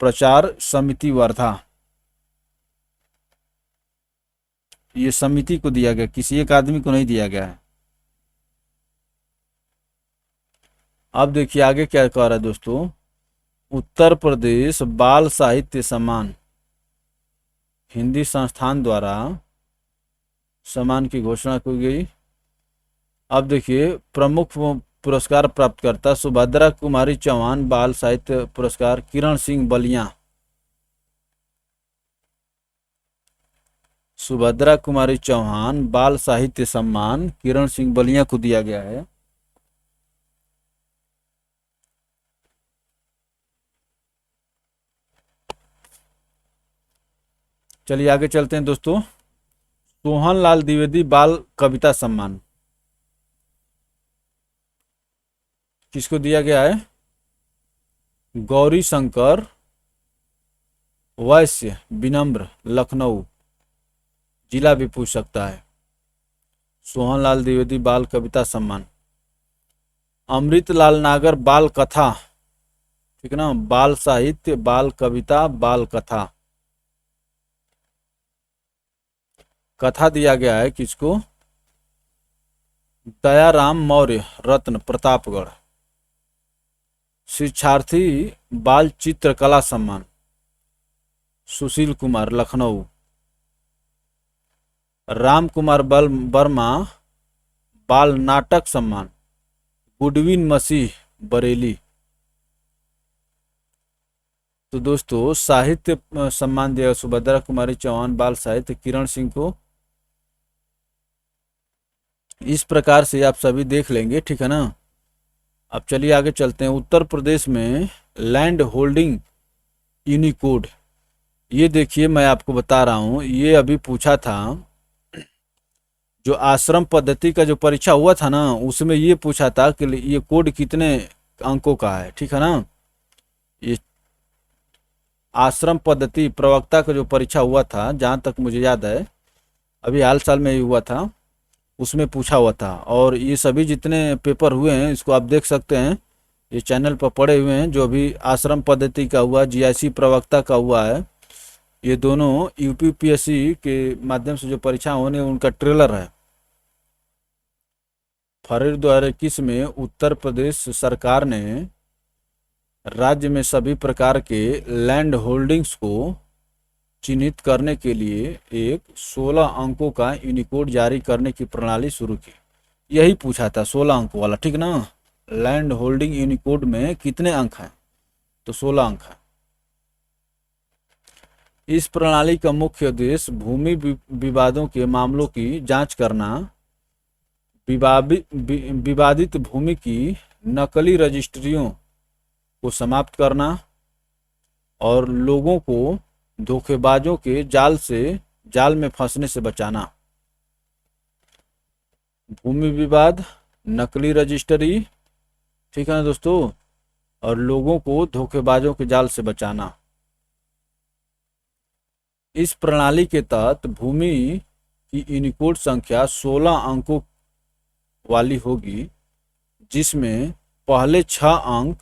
प्रचार समिति, वर्धा। ये समिति को दिया गया, किसी एक आदमी को नहीं दिया गया है। अब देखिए आगे क्या कह रहा है दोस्तों। उत्तर प्रदेश बाल साहित्य सम्मान हिंदी संस्थान द्वारा सम्मान की घोषणा की गई। अब देखिए प्रमुख पुरस्कार प्राप्तकर्ता सुभद्रा कुमारी चौहान बाल साहित्य पुरस्कार, किरण सिंह बलिया। सुभद्रा कुमारी चौहान बाल साहित्य सम्मान किरण सिंह बलिया को दिया गया है। चलिए आगे चलते हैं दोस्तों। सोहनलाल द्विवेदी बाल कविता सम्मान किसको दिया गया है? गौरी शंकर वैश्य, विनम्र, लखनऊ। जिला भी पूछ सकता है। सोहनलाल द्विवेदी बाल कविता सम्मान। अमृतलाल नागर बाल कथा, ठीक है ना, बाल साहित्य, बाल कविता, बाल कथा। कथा दिया गया है किसको? दयाराम मौर्य, रत्न, प्रतापगढ़। शिक्षार्थी बाल चित्रकला सम्मान सुशील कुमार, लखनऊ। राम कुमार वर्मा बाल नाटक सम्मान गुडविन मसीह, बरेली। तो दोस्तों साहित्य सम्मान दिया सुभद्रा कुमारी चौहान बाल साहित्य, किरण सिंह को। इस प्रकार से आप सभी देख लेंगे, ठीक है ना। अब चलिए आगे चलते हैं। उत्तर प्रदेश में लैंड होल्डिंग यूनिकोड, ये देखिए मैं आपको बता रहा हूँ, ये अभी पूछा था। जो आश्रम पद्धति का जो परीक्षा हुआ था ना, उसमें ये पूछा था कि ये कोड कितने अंकों का है, ठीक है ना। ये आश्रम पद्धति प्रवक्ता का जो परीक्षा हुआ था, जहाँ तक मुझे याद है अभी हाल साल में ही हुआ था, उसमें पूछा हुआ था। और ये सभी जितने पेपर हुए हैं इसको आप देख सकते हैं, ये चैनल पर पड़े हुए हैं। जो अभी आश्रम पद्धति का हुआ, जीआईसी प्रवक्ता का हुआ है, ये दोनों यूपीपीएससी के माध्यम से जो परीक्षा होने उनका ट्रेलर है। फरवरी 2021 में उत्तर प्रदेश सरकार ने राज्य में सभी प्रकार के लैंड होल्डिंग्स को चिन्हित करने के लिए एक 16 अंकों का यूनिकोड जारी करने की प्रणाली शुरू की। यही पूछा था 16 अंकों वाला, ठीक ना। लैंड होल्डिंग यूनिकोड में कितने अंक हैं? तो 16 अंक है। इस प्रणाली का मुख्य उद्देश्य भूमि विवादों के मामलों की जांच करना, विवादित भूमि की नकली रजिस्ट्रियों को समाप्त करना और लोगों को धोखेबाजों के जाल में फंसने से बचाना। भूमि विवाद, नकली रजिस्ट्री, ठीक है ना दोस्तों, और लोगों को धोखेबाजों के जाल से बचाना। इस प्रणाली के तहत भूमि की यूनिकोड संख्या 16 अंकों वाली होगी, जिसमें पहले 6 अंक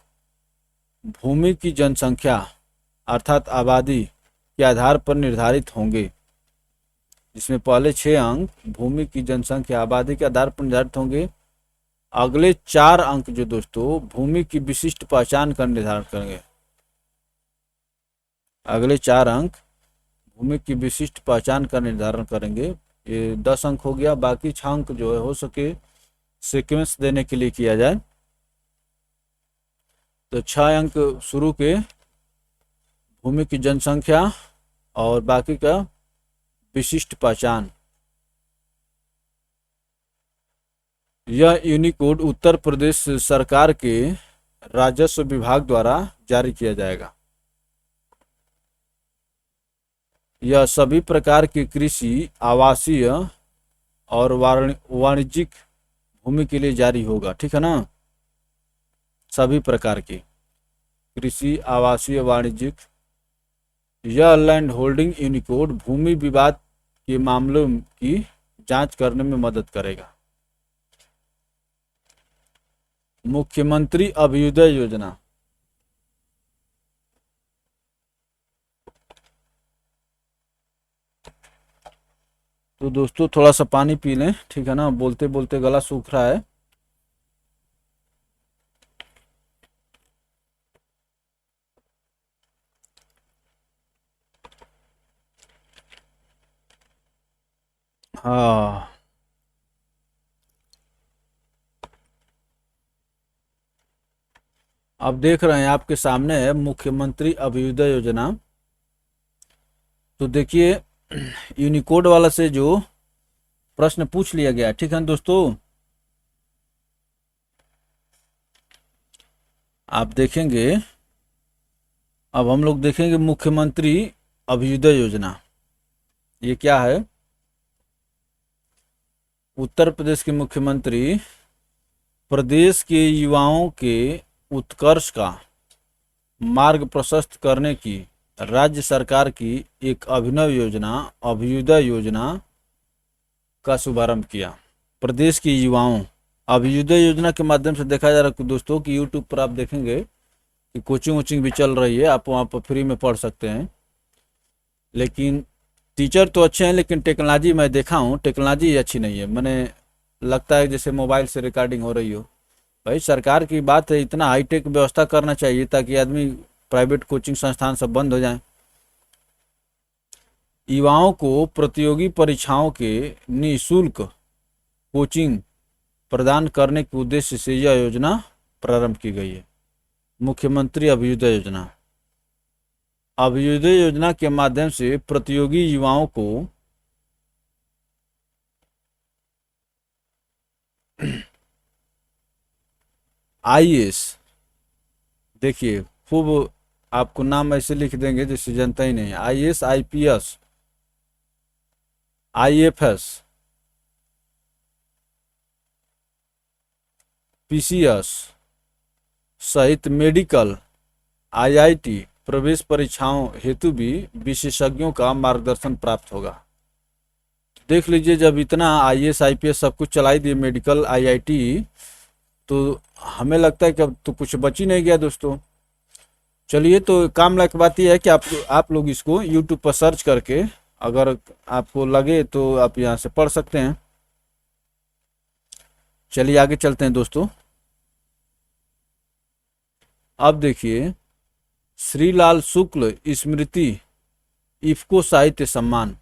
भूमि की जनसंख्या अर्थात आबादी के आधार पर निर्धारित होंगे। जिसमें पहले 6 अंक भूमि की जनसंख्या आबादी के आधार पर निर्धारित होंगे। अगले 4 अंक जो दोस्तों भूमि की विशिष्ट पहचान का निर्धारण करेंगे। अगले 4 अंक भूमि की विशिष्ट पहचान का निर्धारण करेंगे। ये 10 अंक हो गया। बाकी 6 अंक जो है हो सके सीक्वेंस देने के लिए किया जाए। तो 6 अंक शुरू के भूमि की जनसंख्या और बाकी का विशिष्ट पहचान। यह यूनिकोड उत्तर प्रदेश सरकार के राजस्व विभाग द्वारा जारी किया जाएगा। यह सभी प्रकार की कृषि, आवासीय और वाणिज्यिक भूमि के लिए जारी होगा, ठीक है ना। सभी प्रकार की कृषि, आवासीय, वाणिज्यिक। यह लैंड होल्डिंग यूनिकोड भूमि विवाद के मामलों की जांच करने में मदद करेगा। मुख्यमंत्री अभ्युदय योजना। तो दोस्तों थोड़ा सा पानी पी लें, ठीक है ना, बोलते बोलते गला सूख रहा है। हाँ, अब देख रहे हैं आपके सामने है मुख्यमंत्री अभ्युदय योजना। तो देखिए यूनिकोड वाला से जो प्रश्न पूछ लिया गया, ठीक है ना दोस्तों। आप देखेंगे, अब हम लोग देखेंगे मुख्यमंत्री अभ्युदय योजना। ये क्या है? उत्तर प्रदेश के मुख्यमंत्री प्रदेश के युवाओं के उत्कर्ष का मार्ग प्रशस्त करने की राज्य सरकार की एक अभिनव योजना अभ्युदय योजना का शुभारंभ किया। प्रदेश के युवाओं, अभ्युदय योजना के माध्यम से देखा जा रहा है दोस्तों कि यूट्यूब पर आप देखेंगे कि कोचिंग वोचिंग भी चल रही है, आप वहाँ पर फ्री में पढ़ सकते हैं। लेकिन टीचर तो अच्छे हैं, लेकिन टेक्नोलॉजी मैं देखा हूँ, टेक्नोलॉजी अच्छी नहीं है। मैंने लगता है जैसे मोबाइल से रिकॉर्डिंग हो रही हो। भाई सरकार की बात है, इतना हाईटेक व्यवस्था करना चाहिए ताकि आदमी प्राइवेट कोचिंग संस्थान सब बंद हो जाएं। युवाओं को प्रतियोगी परीक्षाओं के निःशुल्क कोचिंग प्रदान करने के उद्देश्य से यह योजना प्रारंभ की गई है। मुख्यमंत्री अभ्युदय योजना। अभ्युदय योजना के माध्यम से प्रतियोगी युवाओं को आईएएस, देखिए खूब आपको नाम ऐसे लिख देंगे जैसे जनता ही नहीं है। आईएएस, आईपीएस, आईएफएस, पीसीएस सहित मेडिकल, आईआईटी प्रवेश परीक्षाओं हेतु भी विशेषज्ञों का मार्गदर्शन प्राप्त होगा। देख लीजिए, जब इतना आईएएस आईपीएस सब कुछ चलाई दिए, मेडिकल, आईआईटी, तो हमें लगता है कि अब तो कुछ बच ही नहीं गया दोस्तों। चलिए, तो काम लायक बात यह है कि आप लोग इसको यूट्यूब पर सर्च करके अगर आपको लगे तो आप यहाँ से पढ़ सकते हैं। चलिए आगे चलते हैं दोस्तों। अब देखिए, श्रीलाल शुक्ल स्मृति इफ्को साहित्य सम्मान।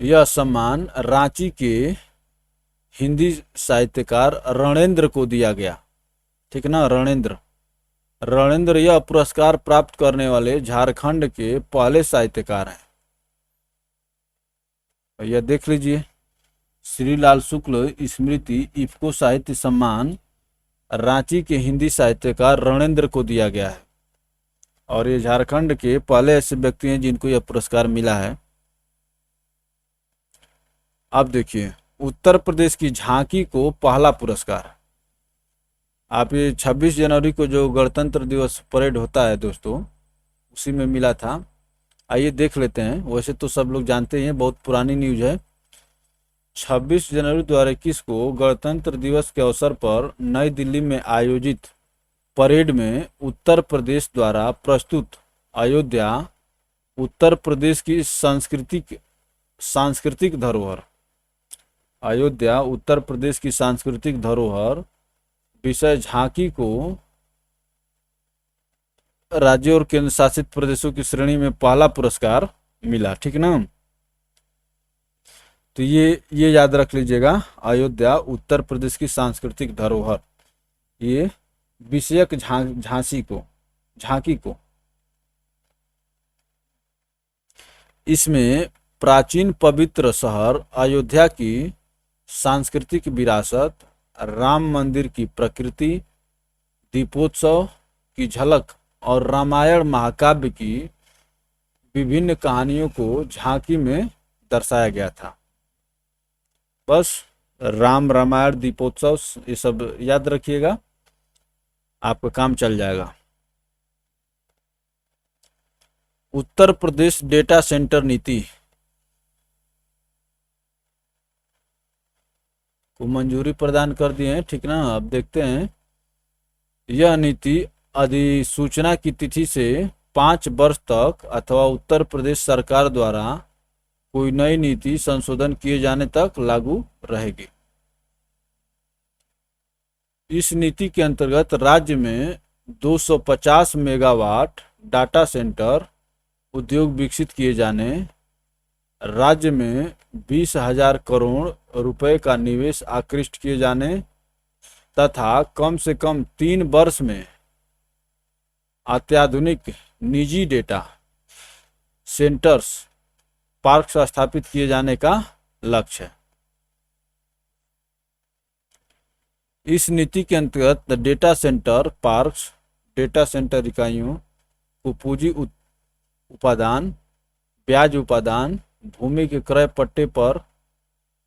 यह सम्मान रांची के हिंदी साहित्यकार रणेंद्र को दिया गया, ठीक ना, रणेंद्र। रणेंद्र यह पुरस्कार प्राप्त करने वाले झारखंड के पहले साहित्यकार हैं। यह देख लीजिए, श्री लाल शुक्ल स्मृति इफ्को साहित्य सम्मान रांची के हिंदी साहित्यकार रणेंद्र को दिया गया है, और ये झारखंड के पहले ऐसे व्यक्ति हैं जिनको यह पुरस्कार मिला है। अब देखिए, उत्तर प्रदेश की झांकी को पहला पुरस्कार, आप ये 26 जनवरी को जो गणतंत्र दिवस परेड होता है दोस्तों, उसी में मिला था। आइए देख लेते हैं, वैसे तो सब लोग जानते हैं, बहुत पुरानी न्यूज है। 26 जनवरी 2021 को गणतंत्र दिवस के अवसर पर नई दिल्ली में आयोजित परेड में उत्तर प्रदेश द्वारा प्रस्तुत अयोध्या उत्तर प्रदेश की सांस्कृतिक धरोहर, अयोध्या उत्तर प्रदेश की सांस्कृतिक धरोहर विषय झांकी को राज्यों और केंद्र शासित प्रदेशों की श्रेणी में पहला पुरस्कार मिला, ठीक ना। तो ये याद रख लीजिएगा, अयोध्या उत्तर प्रदेश की सांस्कृतिक धरोहर, ये विषयक झांकी को इसमें प्राचीन पवित्र शहर अयोध्या की सांस्कृतिक विरासत, राम मंदिर की प्रकृति, दीपोत्सव की झलक और रामायण महाकाव्य की विभिन्न कहानियों को झांकी में दर्शाया गया था। बस रामायण, दीपोत्सव, ये सब याद रखिएगा, आपका काम चल जाएगा। उत्तर प्रदेश डेटा सेंटर नीति को मंजूरी प्रदान कर दिए हैं, ठीक ना। अब देखते हैं, यह नीति अधिसूचना की तिथि से 5 वर्ष तक अथवा उत्तर प्रदेश सरकार द्वारा कोई नई नीति संशोधन किए जाने तक लागू रहेगी। इस नीति के अंतर्गत राज्य में 250 मेगावाट डाटा सेंटर उद्योग विकसित किए जाने, राज्य में 20,000 करोड़ रुपए का निवेश आकृष्ट किए जाने तथा कम से कम 3 वर्ष में अत्याधुनिक निजी डेटा सेंटर्स पार्क स्थापित किए जाने का लक्ष्य है। इस नीति के अंतर्गत data centre parks, data centre इकाइयों को पूंजी उपादान, ब्याज उपादान, भूमि के क्रय पट्टे पर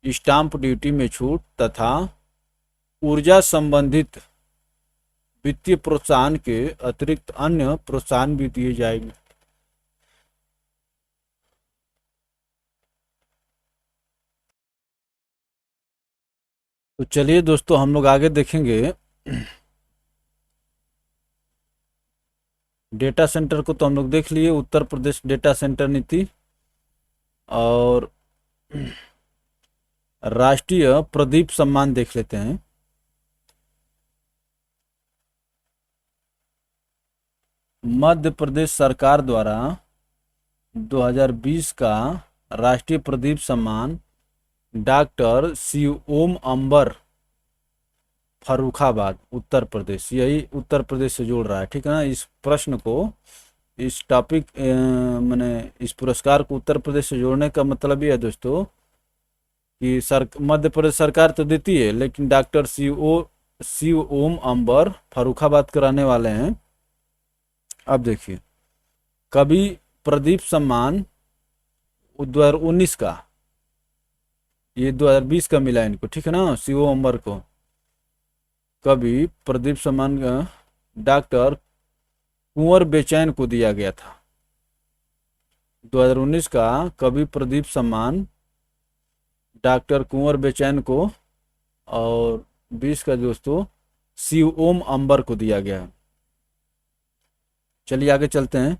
स्टाम्प ड्यूटी में छूट तथा ऊर्जा संबंधित वित्तीय प्रोत्साहन के अतिरिक्त अन्य प्रोत्साहन भी दिए जाएंगे। तो चलिए दोस्तों, हम लोग आगे देखेंगे। डेटा सेंटर को तो हम लोग देख लिए, उत्तर प्रदेश डेटा सेंटर नीति, और राष्ट्रीय प्रदीप सम्मान देख लेते हैं। मध्य प्रदेश सरकार द्वारा 2020 का राष्ट्रीय प्रदीप सम्मान डॉक्टर शिवओम अंबर, फर्रुखाबाद, उत्तर प्रदेश, यही उत्तर प्रदेश से जोड़ रहा है, ठीक है ना। इस प्रश्न को, इस टॉपिक मैंने इस पुरस्कार को उत्तर प्रदेश से जोड़ने का मतलब ये है दोस्तों कि मध्य प्रदेश सरकार तो देती है, लेकिन डॉक्टर शिवओम अंबर फर्रुखाबाद के रहने वाले हैं। अब देखिए, कवि प्रदीप सम्मान 2019 का, ये 2020 का मिला इनको, ठीक है ना। शिवओम अंबर को कवि प्रदीप सम्मान डॉक्टर कुंवर बेचैन को दिया गया था। 2019 का कवि प्रदीप सम्मान डॉक्टर कुंवर बेचैन को, और 20 का दोस्तों शिवओम अंबर को दिया गया है। चलिए आगे चलते हैं।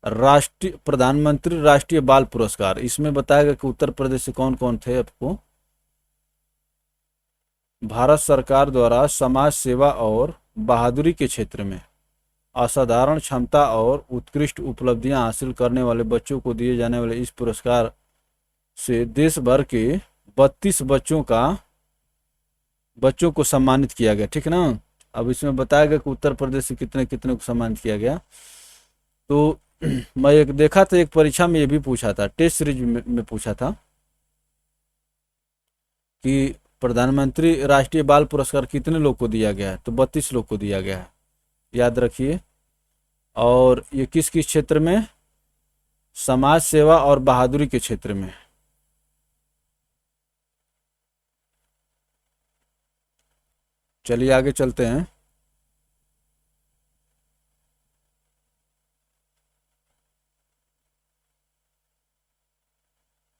राष्ट्रीय प्रधानमंत्री राष्ट्रीय बाल पुरस्कार, इसमें बताएगा कि उत्तर प्रदेश से कौन कौन थे। आपको भारत सरकार द्वारा समाज सेवा और बहादुरी के क्षेत्र में असाधारण क्षमता और उत्कृष्ट उपलब्धियां हासिल करने वाले बच्चों को दिए जाने वाले इस पुरस्कार से देश भर के 32 बच्चों को सम्मानित किया गया, ठीक है ना। अब इसमें बताया गया कि उत्तर प्रदेश से कितने कितने को सम्मानित किया गया। तो मैं एक देखा था, एक परीक्षा में ये भी पूछा था, टेस्ट सीरीज में पूछा था कि प्रधानमंत्री राष्ट्रीय बाल पुरस्कार कितने लोग को दिया गया है, तो 32 लोग को दिया गया है, याद रखिए। और ये किस किस क्षेत्र में, समाज सेवा और बहादुरी के क्षेत्र में। चलिए आगे चलते हैं।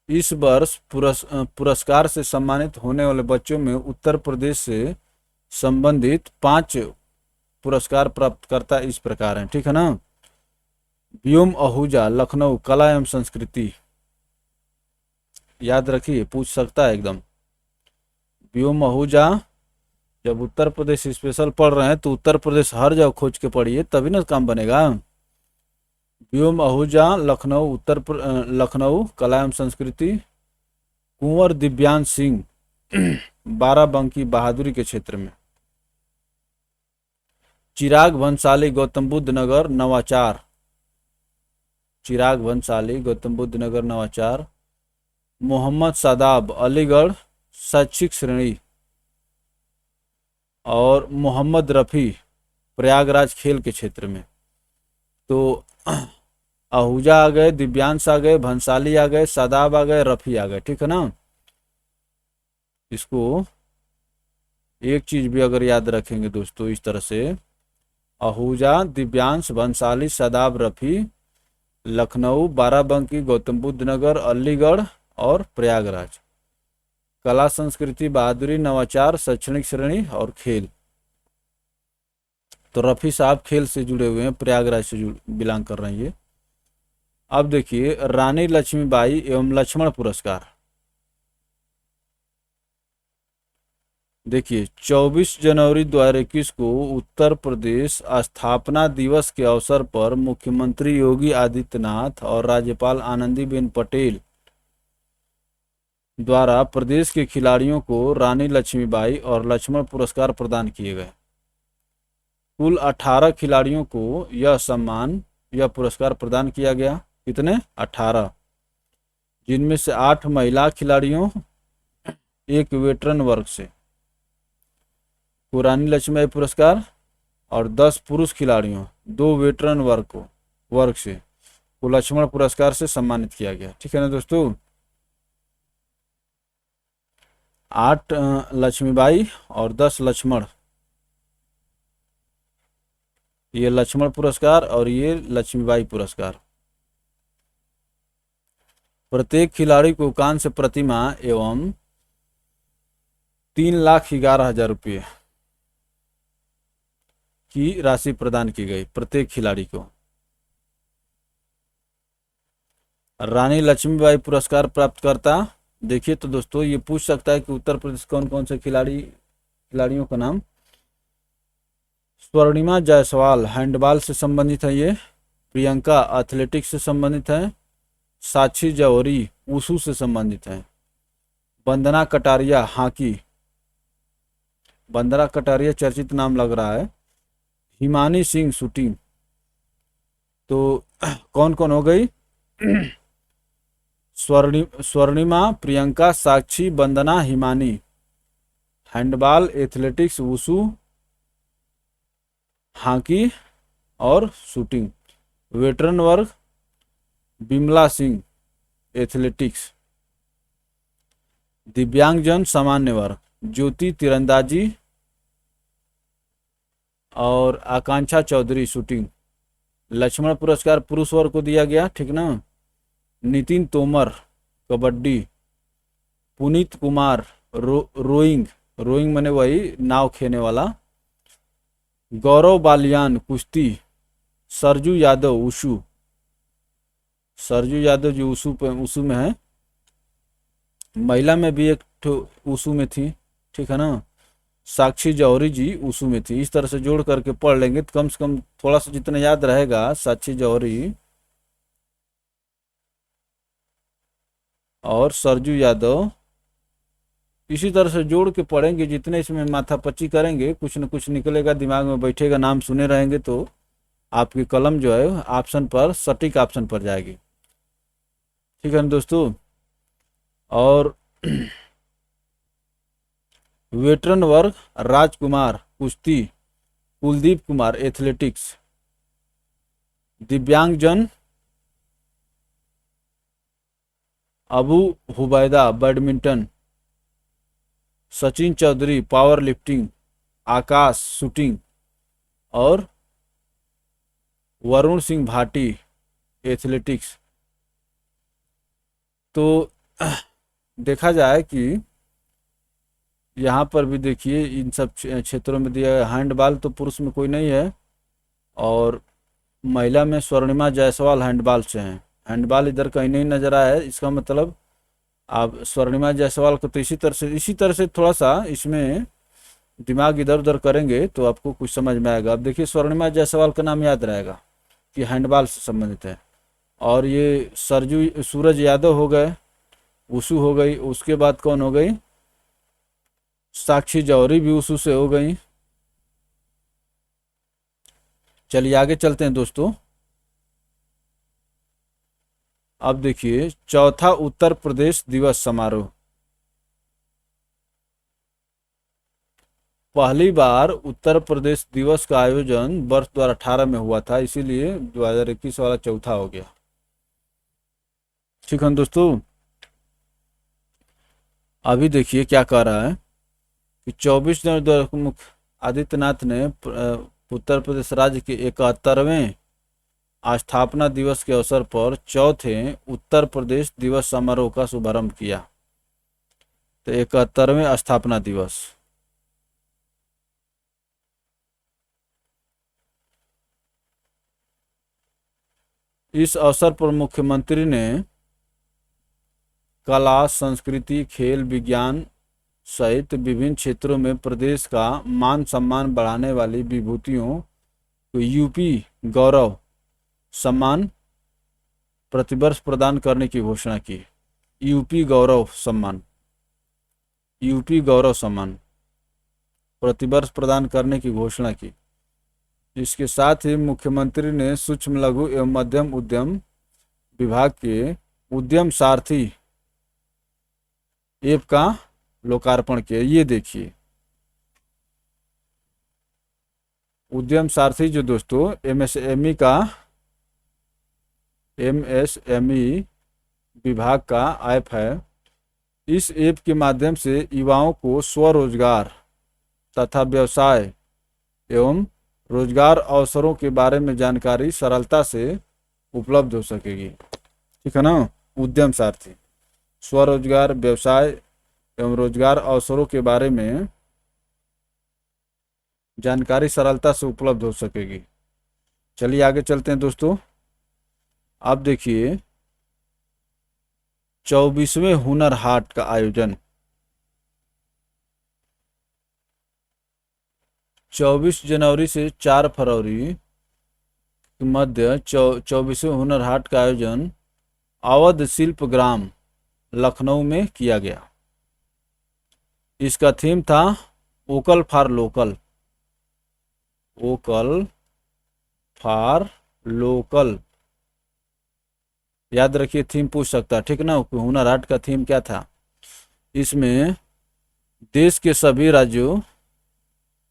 इस वर्ष पुरस्कार से सम्मानित होने वाले बच्चों में उत्तर प्रदेश से संबंधित 5 पुरस्कार प्राप्तकर्ता इस प्रकार हैं, ठीक है ना। व्योम आहूजा लखनऊ कला एवं संस्कृति, याद रखिए, पूछ सकता है एकदम। व्योम आहूजा, जब उत्तर प्रदेश स्पेशल पढ़ रहे हैं तो उत्तर प्रदेश हर जगह खोज के पढ़िए, तभी ना काम बनेगा। व्योम आहूजा लखनऊ लखनऊ कला एवं संस्कृति। कुंवर दिव्यांश सिंह बाराबंकी बहादुरी के क्षेत्र में। चिराग भंसाली गौतम बुद्ध नगर नवाचार, चिराग भंसाली गौतम बुद्ध नगर नवाचार। मोहम्मद सादाब अलीगढ़ शैक्षिक श्रेणी। और मोहम्मद रफ़ी प्रयागराज खेल के क्षेत्र में। तो आहूजा आ गए, दिव्यांश आ गए, भंसाली आ गए, सादाब आ गए, रफ़ी आ गए, ठीक है ना। इसको एक चीज भी अगर याद रखेंगे दोस्तों इस तरह से, आहूजा दिव्यांश भंसाली सादाब रफ़ी लखनऊ बाराबंकी गौतम बुद्ध नगर अलीगढ़ और प्रयागराज। कला संस्कृति बहादुरी नवाचार शैक्षणिक श्रेणी और खेल। तो रफ़ी साहब खेल से जुड़े हुए हैं, प्रयागराज से बिलोंग कर रहे हैं ये। अब देखिए रानी लक्ष्मीबाई एवं लक्ष्मण पुरस्कार। देखिए 24 जनवरी 2021 को उत्तर प्रदेश स्थापना दिवस के अवसर पर मुख्यमंत्री योगी आदित्यनाथ और राज्यपाल आनंदीबेन पटेल द्वारा प्रदेश के खिलाड़ियों को रानी लक्ष्मीबाई और लक्ष्मण पुरस्कार प्रदान किए गए। कुल 18 खिलाड़ियों को यह पुरस्कार प्रदान किया गया। कितने? 18, जिनमें से 8 महिला खिलाड़ियों, 1 वेटरन वर्ग से को रानी लक्ष्मीबाई पुरस्कार, और 10 पुरुष खिलाड़ियों 2 वेटरन वर्ग से को लक्ष्मण पुरस्कार से सम्मानित किया गया, ठीक है ना दोस्तों। 8 लक्ष्मीबाई और 10 लक्ष्मण, ये लक्ष्मण पुरस्कार और ये लक्ष्मीबाई पुरस्कार। प्रत्येक खिलाड़ी को कांस्य प्रतिमा एवं 3,11,000 रुपये की राशि प्रदान की गई प्रत्येक खिलाड़ी को। रानी लक्ष्मीबाई पुरस्कार प्राप्तकर्ता, देखिए तो दोस्तों ये पूछ सकता है कि उत्तर प्रदेश कौन कौन से खिलाड़ियों का नाम। स्वर्णिमा जायसवाल हैंडबॉल से संबंधित है ये। प्रियंका एथलेटिक्स से संबंधित है। साक्षी जौहरी वुशु से संबंधित है। वंदना कटारिया हॉकी, वंदना कटारिया चर्चित नाम लग रहा है। हिमानी सिंह शूटिंग। तो कौन कौन हो गई? Swarnima, Priyanka, Sakshi, Vandana, Himani. Handball, athletics, wushu, hockey और शूटिंग। वेटरन वर्ग बिमला सिंह एथलेटिक्स। दिव्यांगजन सामान्य वर्ग ज्योति तीरंदाजी और आकांक्षा चौधरी शूटिंग। लक्ष्मण पुरस्कार पुरुष वर्ग को दिया गया, ठीक ना। नितिन तोमर कबड्डी। पुनीत कुमार रोइंग माने वही नाव खेने वाला। गौरव बालियान कुश्ती। सरजू यादव वुशु, सरजू यादव जी वुशु में है। महिला में भी एक वुशु में थी, ठीक है ना। साक्षी जौहरी जी वुशु में थी। इस तरह से जोड़ करके पढ़ लेंगे तो कम से कम थोड़ा सा जितना याद रहेगा। साक्षी जौहरी और सरजू यादव इसी तरह से जोड़ के पढ़ेंगे, जितने इसमें माथापच्ची करेंगे कुछ न कुछ निकलेगा, दिमाग में बैठेगा, नाम सुने रहेंगे तो आपकी कलम जो है ऑप्शन पर, सटीक ऑप्शन पर जाएगी। ठीक है ना दोस्तों। और वेटरन वर्ग राजकुमार कुश्ती, कुलदीप कुमार एथलेटिक्स, दिव्यांगजन Abu Hubaida badminton, Sachin Chaudhary power lifting, Akash shooting और वरुण सिंह भाटी एथलेटिक्स। तो देखा जाए कि यहाँ पर भी देखिए इन सब क्षेत्रों में दिया है। हैंडबॉल तो पुरुष में कोई नहीं है, और महिला में स्वर्णिमा जायसवाल हैंडबॉल से हैं। हैंडबॉल इधर कहीं नहीं नजर आया है, इसका मतलब आप स्वर्णिमा जायसवाल को तो इसी तरह से थोड़ा सा इसमें दिमाग इधर उधर करेंगे तो आपको कुछ समझ में आएगा। अब देखिए स्वर्णिमा जायसवाल का नाम याद रहेगा कि हैंडबॉल से संबंधित है। और ये सरजू सूरज यादव हो गए, उषु हो गई, उसके बाद कौन हो गई, साक्षी जौहरी भी उषु से हो गई। चलिए आगे चलते हैं दोस्तों। अब देखिए चौथा उत्तर प्रदेश दिवस समारोह। पहली बार उत्तर प्रदेश दिवस का आयोजन वर्ष 2018 में हुआ था, इसीलिए 2021 वाला चौथा हो गया। ठीक है दोस्तों। अभी देखिए क्या कह रहा है कि 24 जनवरी मुख्य आदित्यनाथ ने उत्तर प्रदेश राज्य के 71वें स्थापना दिवस के अवसर पर चौथे उत्तर प्रदेश दिवस समारोह का शुभारंभ किया। तो 71वें स्थापना दिवस, इस अवसर पर मुख्यमंत्री ने कला संस्कृति खेल विज्ञान सहित विभिन्न क्षेत्रों में प्रदेश का मान सम्मान बढ़ाने वाली विभूतियों को यूपी गौरव सम्मान प्रतिवर्ष प्रदान करने की घोषणा की। यूपी गौरव सम्मान, यूपी गौरव सम्मान प्रतिवर्ष प्रदान करने की घोषणा की। इसके साथ ही मुख्यमंत्री ने सूक्ष्म लघु एवं मध्यम उद्यम विभाग के उद्यम सारथी ऐप का लोकार्पण किया। ये देखिए उद्यम सारथी जो दोस्तों एमएसएमई विभाग का ऐप है। इस ऐप के माध्यम से युवाओं को स्वरोजगार तथा व्यवसाय एवं रोजगार अवसरों के बारे में जानकारी सरलता से उपलब्ध हो सकेगी। ठीक है ना। उद्यम सारथी स्वरोजगार व्यवसाय एवं रोजगार अवसरों के बारे में जानकारी सरलता से उपलब्ध हो सकेगी। चलिए आगे चलते हैं दोस्तों। अब देखिए 24वें हुनर हाट का आयोजन 24 जनवरी से 4 फरवरी के मध्य 24वें हुनर हाट का आयोजन अवध शिल्प ग्राम लखनऊ में किया गया। इसका थीम था vocal for local, vocal for local. याद रखिए, थीम पूछ सकता है। ठीक ना। हुनर हाट का थीम क्या था? इसमें देश के सभी राज्यों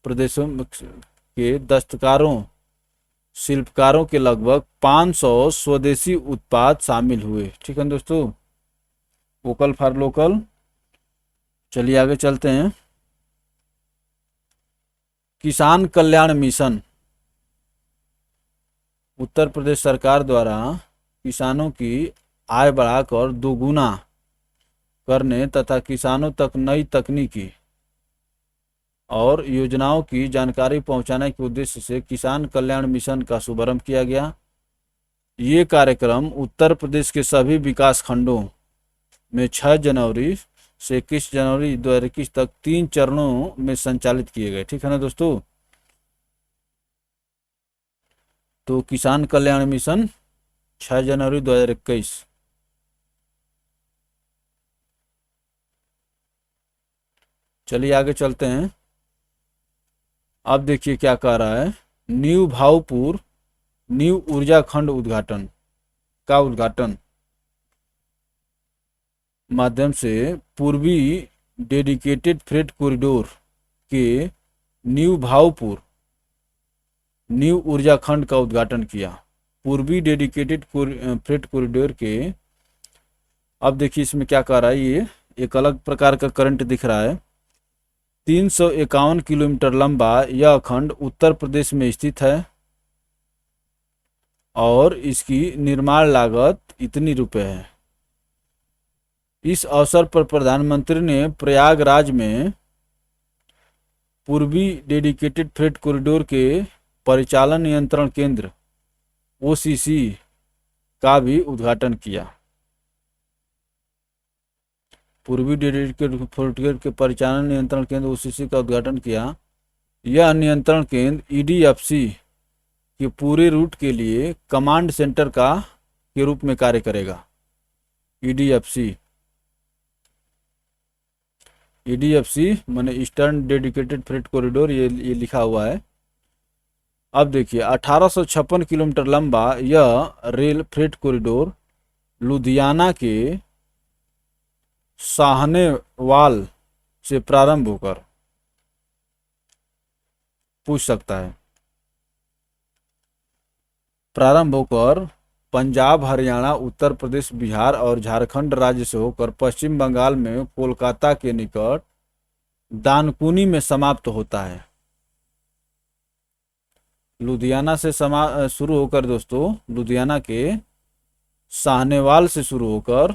प्रदेशों के दस्तकारों शिल्पकारों के लगभग 500 स्वदेशी उत्पाद शामिल हुए। ठीक है दोस्तों, वोकल फॉर लोकल। चलिए आगे चलते हैं। किसान कल्याण मिशन, उत्तर प्रदेश सरकार द्वारा किसानों की आय बढ़ाकर दोगुना करने तथा किसानों तक नई तकनीकी और योजनाओं की जानकारी पहुंचाने के उद्देश्य से किसान कल्याण मिशन का शुभारंभ किया गया। ये कार्यक्रम उत्तर प्रदेश के सभी विकास खंडों में 6 जनवरी से 21 जनवरी 2021 तक 3 चरणों में संचालित किए गए। ठीक है ना दोस्तों। तो किसान कल्याण मिशन 6 जनवरी 2021। चलिए आगे चलते हैं। अब देखिए क्या कह रहा है, न्यू भाऊपुर न्यू ऊर्जा खंड उद्घाटन का उद्घाटन माध्यम से पूर्वी डेडिकेटेड फ्रेट कॉरिडोर के न्यू भाऊपुर न्यू ऊर्जा खंड का उद्घाटन किया। पूर्वी डेडिकेटेड फ्रेट कॉरिडोर के, अब देखिए इसमें क्या कह रहा है, ये एक अलग प्रकार का करंट दिख रहा है। 351 किलोमीटर लंबा यह खंड उत्तर प्रदेश में स्थित है और इसकी निर्माण लागत इतनी रुपए है। इस अवसर पर प्रधानमंत्री ने प्रयागराज में पूर्वी डेडिकेटेड फ्रेट कॉरिडोर के परिचालन नियंत्रण केंद्र ओसीसी का भी उद्घाटन किया। पूर्वी डेडिकेटेड फ्रेट कॉरिडोर के परिचालन नियंत्रण केंद्र ओसीसी का उद्घाटन किया। यह नियंत्रण केंद्र ईडीएफसी के पूरे रूट के लिए कमांड सेंटर के रूप में कार्य करेगा। ईडीएफसी माने ईस्टर्न डेडिकेटेड फ्रेट कॉरिडोर, ये लिखा हुआ है। अब देखिए 1856 किलोमीटर लंबा यह रेल फ्रेट कॉरिडोर लुधियाना के साहनेवाल से प्रारंभ होकर, पूछ सकता है, पंजाब, हरियाणा, उत्तर प्रदेश, बिहार और झारखंड राज्य से होकर पश्चिम बंगाल में कोलकाता के निकट दानकुनी में समाप्त होता है। लुधियाना से शुरू होकर दोस्तों, लुधियाना के साहनेवाल से शुरू होकर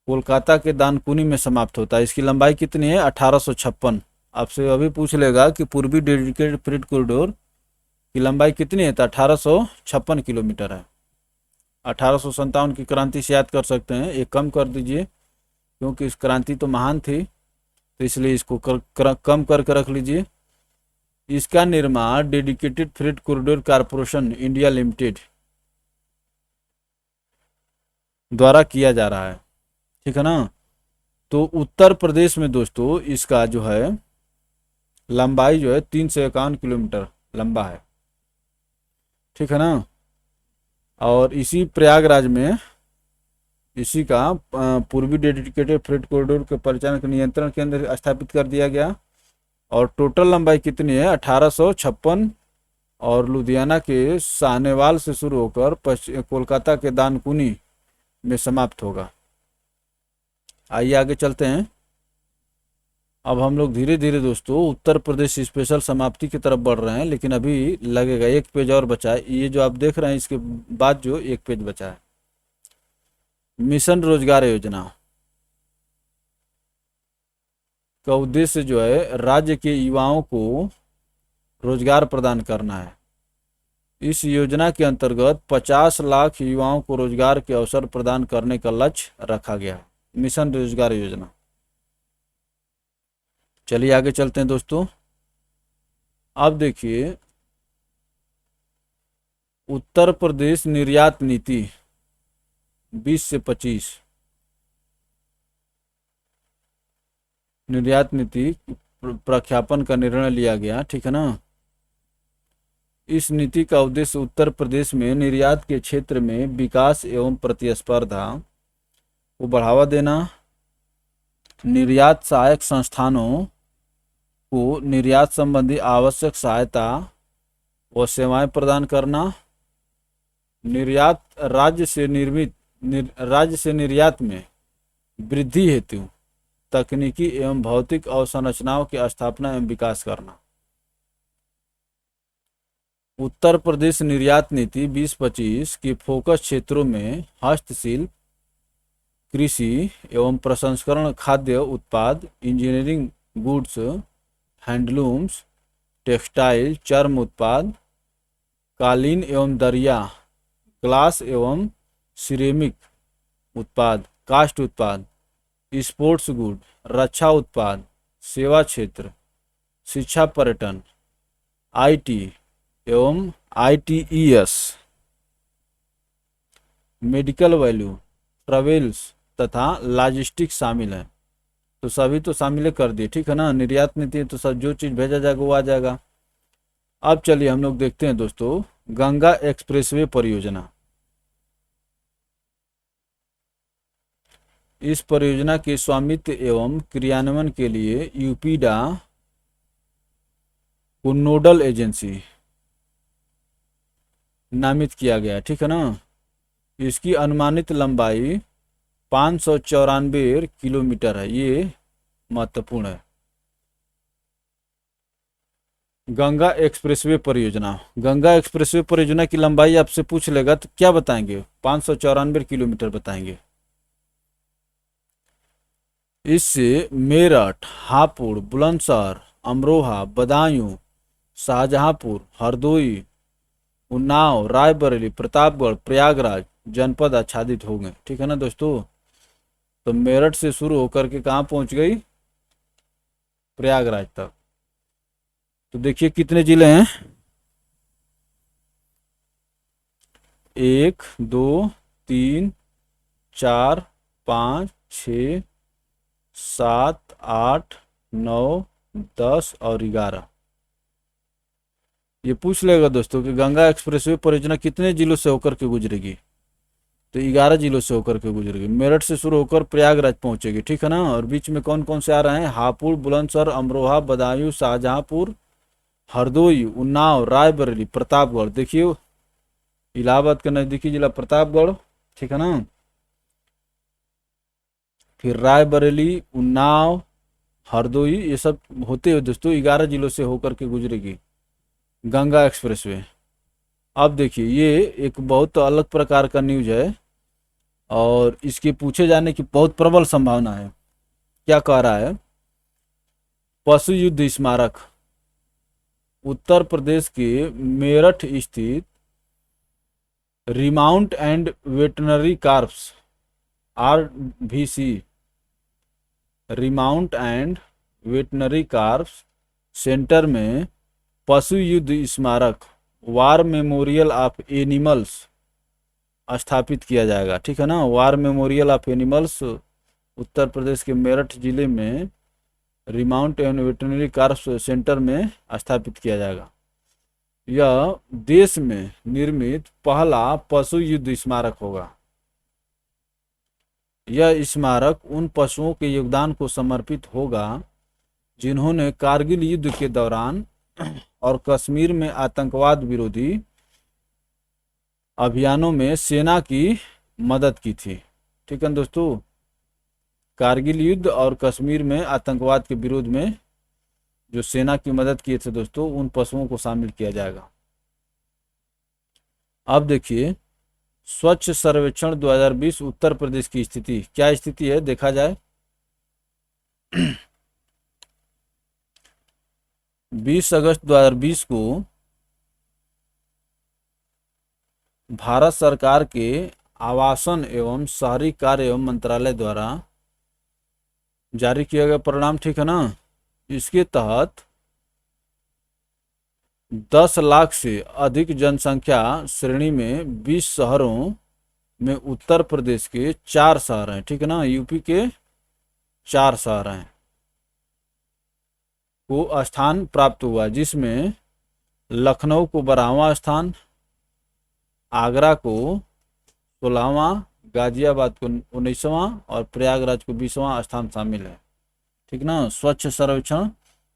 कोलकाता के दानकुनी में समाप्त होता है। इसकी लंबाई कितनी है? 1856। आपसे अभी पूछ लेगा कि पूर्वी डेडिकेटेड फ्रेट कॉरिडोर की लंबाई कितनी है, तो 1856 किलोमीटर है। 1857 की क्रांति से याद कर सकते हैं, एक कम कर दीजिए क्योंकि इस क्रांति तो महान थी, तो इसलिए इसको कम करके रख लीजिए। इसका निर्माण dedicated freight corridor corporation India limited द्वारा किया जा रहा है, ठीक है ना। तो उत्तर प्रदेश में दोस्तों इसका जो है लंबाई जो है 351 किलोमीटर लंबा है, ठीक है ना। और इसी प्रयागराज में इसी का पूर्वी डेडिकेटेड फ्रेट कॉरिडोर के परिचालन नियंत्रण केंद्र स्थापित कर दिया गया। और टोटल लंबाई कितनी है? 1856, और लुधियाना के साहनेवाल से शुरू होकर कोलकाता के दानकुनी में समाप्त होगा। आइए आगे चलते हैं। अब हम लोग धीरे धीरे दोस्तों उत्तर प्रदेश स्पेशल समाप्ति की तरफ बढ़ रहे हैं, लेकिन अभी लगेगा एक पेज और बचा है। ये जो आप देख रहे हैं इसके बाद जो एक पेज बचा है, मिशन रोजगार योजना का उद्देश्य जो है राज्य के युवाओं को रोजगार प्रदान करना है। इस योजना के अंतर्गत 50 लाख युवाओं को रोजगार के अवसर प्रदान करने का लक्ष्य रखा गया है, मिशन रोजगार योजना। चलिए आगे चलते हैं दोस्तों। अब देखिए उत्तर प्रदेश निर्यात नीति 20 से 25, निर्यात नीति प्रख्यापन का निर्णय लिया गया, ठीक है ना। इस नीति का उद्देश्य उत्तर प्रदेश में निर्यात के क्षेत्र में विकास एवं प्रतिस्पर्धा को बढ़ावा देना, निर्यात सहायक संस्थानों को निर्यात संबंधी आवश्यक सहायता व सेवाएं प्रदान करना, निर्यात राज्य से निर्यात में वृद्धि हेतु तकनीकी एवं भौतिक अवसंरचनाओं की स्थापना एवं विकास करना। उत्तर प्रदेश निर्यात नीति 2025 की फोकस क्षेत्रों में हस्तशिल्प, कृषि एवं प्रसंस्करण, खाद्य उत्पाद, इंजीनियरिंग गुड्स, हैंडलूम्स, टेक्सटाइल, चर्म उत्पाद, कालीन एवं दरिया, ग्लास एवं सिरेमिक उत्पाद, कास्ट उत्पाद, स्पोर्ट्स गुड, रक्षा उत्पाद, सेवा क्षेत्र, शिक्षा, पर्यटन, आईटी एवं आईटीईएस, मेडिकल वैल्यू, ट्रेवल्स तथा लॉजिस्टिक्स शामिल हैं। तो सभी तो शामिल कर दिए, ठीक है ना। निर्यात नीति है तो सब जो चीज़ भेजा जाएगा वो आ जाएगा। अब चलिए हम लोग देखते हैं दोस्तों, गंगा एक्सप्रेसवे परियोजना। इस परियोजना के स्वामित्व एवं क्रियान्वयन के लिए यूपीडा को नोडल एजेंसी नामित किया गया है, ठीक है ना। इसकी अनुमानित लंबाई 594 किलोमीटर है, ये महत्वपूर्ण है। गंगा एक्सप्रेसवे परियोजना, गंगा एक्सप्रेसवे परियोजना की लंबाई आपसे पूछ लेगा तो क्या बताएंगे? 594 किलोमीटर बताएंगे। इससे मेरठ, हापुड़, बुलंदशहर, अमरोहा, बदायूं, शाहजहांपुर, हरदोई, उन्नाव, रायबरेली, प्रतापगढ़, प्रयागराज जनपद आच्छादित हो गए, ठीक है ना दोस्तों। तो मेरठ से शुरू होकर के कहाँ पहुंच गई? प्रयागराज तक। तो देखिए कितने जिले हैं, 1 2 3 4 5 6 7 8 9 10 और 11। ये पूछ लेगा दोस्तों कि गंगा एक्सप्रेसवे परियोजना कितने जिलों से होकर के गुजरेगी, तो 11 जिलों से होकर के गुजरेगी। मेरठ से शुरू होकर प्रयागराज पहुंचेगी, ठीक है ना। और बीच में कौन कौन से आ रहे हैं? हापुड़, बुलंदशहर, अमरोहा, बदायूं, शाहजहांपुर, हरदोई, उन्नाव, रायबरेली, प्रतापगढ़। देखिए इलाहाबाद के नजदीकी जिला प्रतापगढ़, ठीक है ना। फिर रायबरेली, उन्नाव, हरदोई, ये सब होते हुए दोस्तों 11 जिलों से होकर के गुजरेगी गंगा एक्सप्रेसवे। अब देखिए ये एक बहुत अलग प्रकार का न्यूज है और इसके पूछे जाने की बहुत प्रबल संभावना है। क्या कह रहा है? पशु युद्ध स्मारक उत्तर प्रदेश के मेरठ स्थित remount and veterinary carps RVC remount and veterinary carps centre में पशु युद्ध स्मारक वार मेमोरियल ऑफ एनिमल्स स्थापित किया जाएगा, ठीक है ना। War memorial of animals Uttar Pradesh के मेरठ जिले में remount and veterinary carps centre में स्थापित किया जाएगा। यह देश में निर्मित पहला पशु युद्ध स्मारक होगा। यह स्मारक उन पशुओं के योगदान को समर्पित होगा जिन्होंने कारगिल युद्ध के दौरान और कश्मीर में आतंकवाद विरोधी अभियानों में सेना की मदद की थी, ठीक है दोस्तों। कारगिल युद्ध और कश्मीर में आतंकवाद के विरोध में जो सेना की मदद किए थे दोस्तों, उन पशुओं को शामिल किया जाएगा। अब देखिए स्वच्छ सर्वेक्षण 2020 उत्तर प्रदेश की स्थिति, क्या स्थिति है देखा जाए। 20 अगस्त 2020 को भारत सरकार के आवासन एवं शहरी कार्य एवं मंत्रालय द्वारा जारी किया गया परिणाम, ठीक है ना। इसके तहत 10 लाख से अधिक जनसंख्या श्रेणी में 20 शहरों में उत्तर प्रदेश के 4 शहर हैं, ठीक है ना। यूपी के 4 शहर हैं को स्थान प्राप्त हुआ, जिसमें लखनऊ को 12वां स्थान, आगरा को 16वां, गाजियाबाद को 19वां और प्रयागराज को 20वां स्थान शामिल है, ठीक ना। स्वच्छ सर्वेक्षण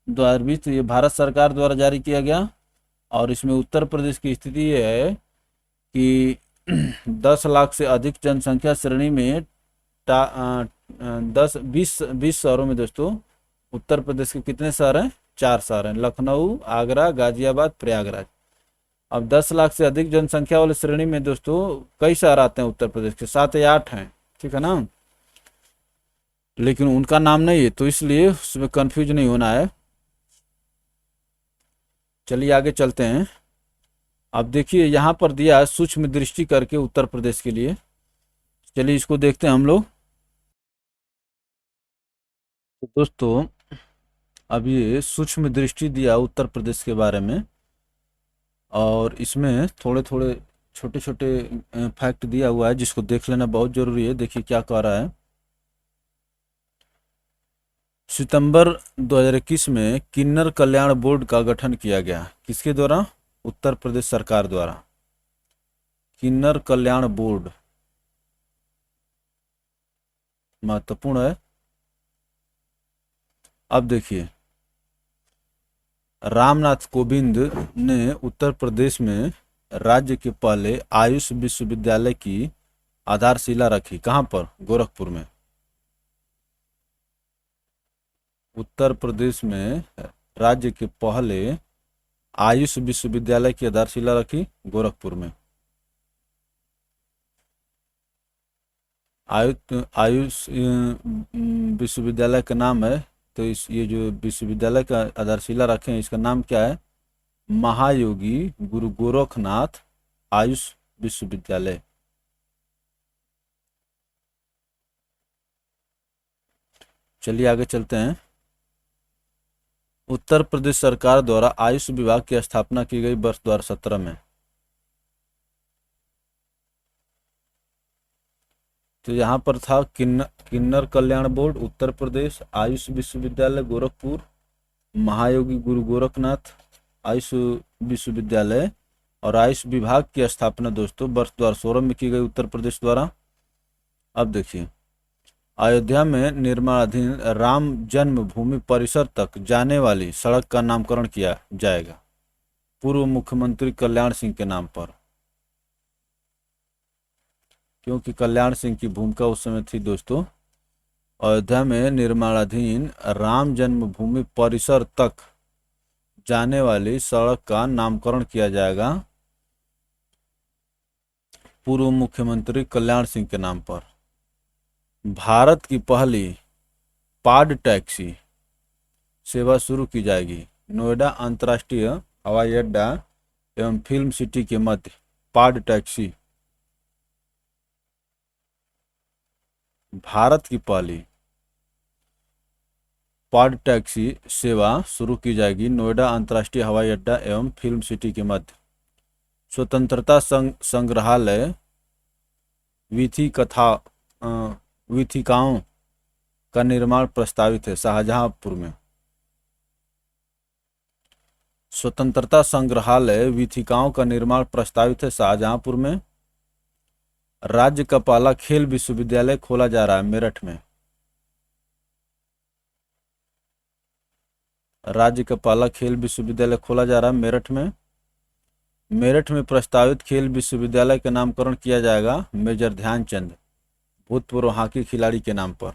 2020 ये भारत सरकार द्वारा जारी किया गया और इसमें उत्तर प्रदेश की स्थिति ये है कि 10 लाख से अधिक जनसंख्या श्रेणी में 20 शहरों में दोस्तों उत्तर प्रदेश के कितने शहर हैं? 4 शहर हैं, लखनऊ, आगरा, गाजियाबाद, प्रयागराज। अब 10 लाख से अधिक जनसंख्या वाले श्रेणी में दोस्तों कई शहर आते हैं उत्तर प्रदेश के, 7 या 8 हैं, ठीक है ना। लेकिन उनका नाम नहीं है तो इसलिए उसमें कंफ्यूज नहीं होना है। चलिए आगे चलते हैं। अब देखिए यहाँ पर दिया है सूक्ष्म दृष्टि करके उत्तर प्रदेश के लिए, चलिए इसको देखते हैं हम लोग। तो दोस्तों अब ये सूक्ष्म दृष्टि दिया उत्तर प्रदेश के बारे में और इसमें थोड़े थोड़े छोटे छोटे फैक्ट दिया हुआ है जिसको देख लेना बहुत जरूरी है। देखिए क्या कह रहा है। सितंबर 2021 में किन्नर कल्याण बोर्ड का गठन किया गया। किसके द्वारा? उत्तर प्रदेश सरकार द्वारा। किन्नर कल्याण बोर्ड महत्वपूर्ण है। अब देखिए, रामनाथ कोविंद ने उत्तर प्रदेश में राज्य के पहले आयुष विश्वविद्यालय की आधारशिला रखी। कहाँ पर? गोरखपुर में। उत्तर प्रदेश में राज्य के पहले आयुष विश्वविद्यालय की आधारशिला रखी गोरखपुर में। आयुष विश्वविद्यालय का नाम है, तो ये जो विश्वविद्यालय का आधारशिला रखे हैं, इसका नाम क्या है? महायोगी गुरु गोरखनाथ आयुष विश्वविद्यालय। चलिए आगे चलते हैं। उत्तर प्रदेश सरकार द्वारा आयुष विभाग की स्थापना की गई वर्ष 2017 में। तो यहाँ पर था किन्नर कल्याण बोर्ड उत्तर प्रदेश, आयुष विश्वविद्यालय गोरखपुर, महायोगी गुरु गोरखनाथ आयुष विश्वविद्यालय और आयुष विभाग की स्थापना दोस्तों वर्ष 2016 में की गई उत्तर प्रदेश द्वारा। अब देखिए, अयोध्या में निर्माणाधीन राम जन्मभूमि परिसर तक जाने वाली सड़क का नामकरण किया जाएगा पूर्व मुख्यमंत्री कल्याण सिंह के नाम पर, क्योंकि कल्याण सिंह की भूमिका उस समय थी दोस्तों। अयोध्या में निर्माणाधीन राम जन्मभूमि परिसर तक जाने वाली सड़क का नामकरण किया जाएगा पूर्व मुख्यमंत्री कल्याण सिंह के नाम पर। भारत की पहली पाड टैक्सी सेवा शुरू की जाएगी नोएडा अंतर्राष्ट्रीय हवाई अड्डा एवं फिल्म सिटी के मध्य। पाड टैक्सी, भारत की पहली पाड टैक्सी सेवा शुरू की जाएगी नोएडा अंतर्राष्ट्रीय हवाई अड्डा एवं फिल्म सिटी के मध्य। स्वतंत्रता संग्रहालय वीथिकाओं का निर्माण प्रस्तावित है शाहजहांपुर में। स्वतंत्रता संग्रहालय वीथिकाओं का निर्माण प्रस्तावित है शाहजहांपुर में। राज्य का पहला खेल विश्वविद्यालय खोला जा रहा है मेरठ में। राज्य का पहला खेल विश्वविद्यालय खोला जा रहा है मेरठ में। मेरठ में प्रस्तावित खेल विश्वविद्यालय का नामकरण किया जाएगा मेजर ध्यानचंद भूतपूर्व हॉकी खिलाड़ी के नाम पर।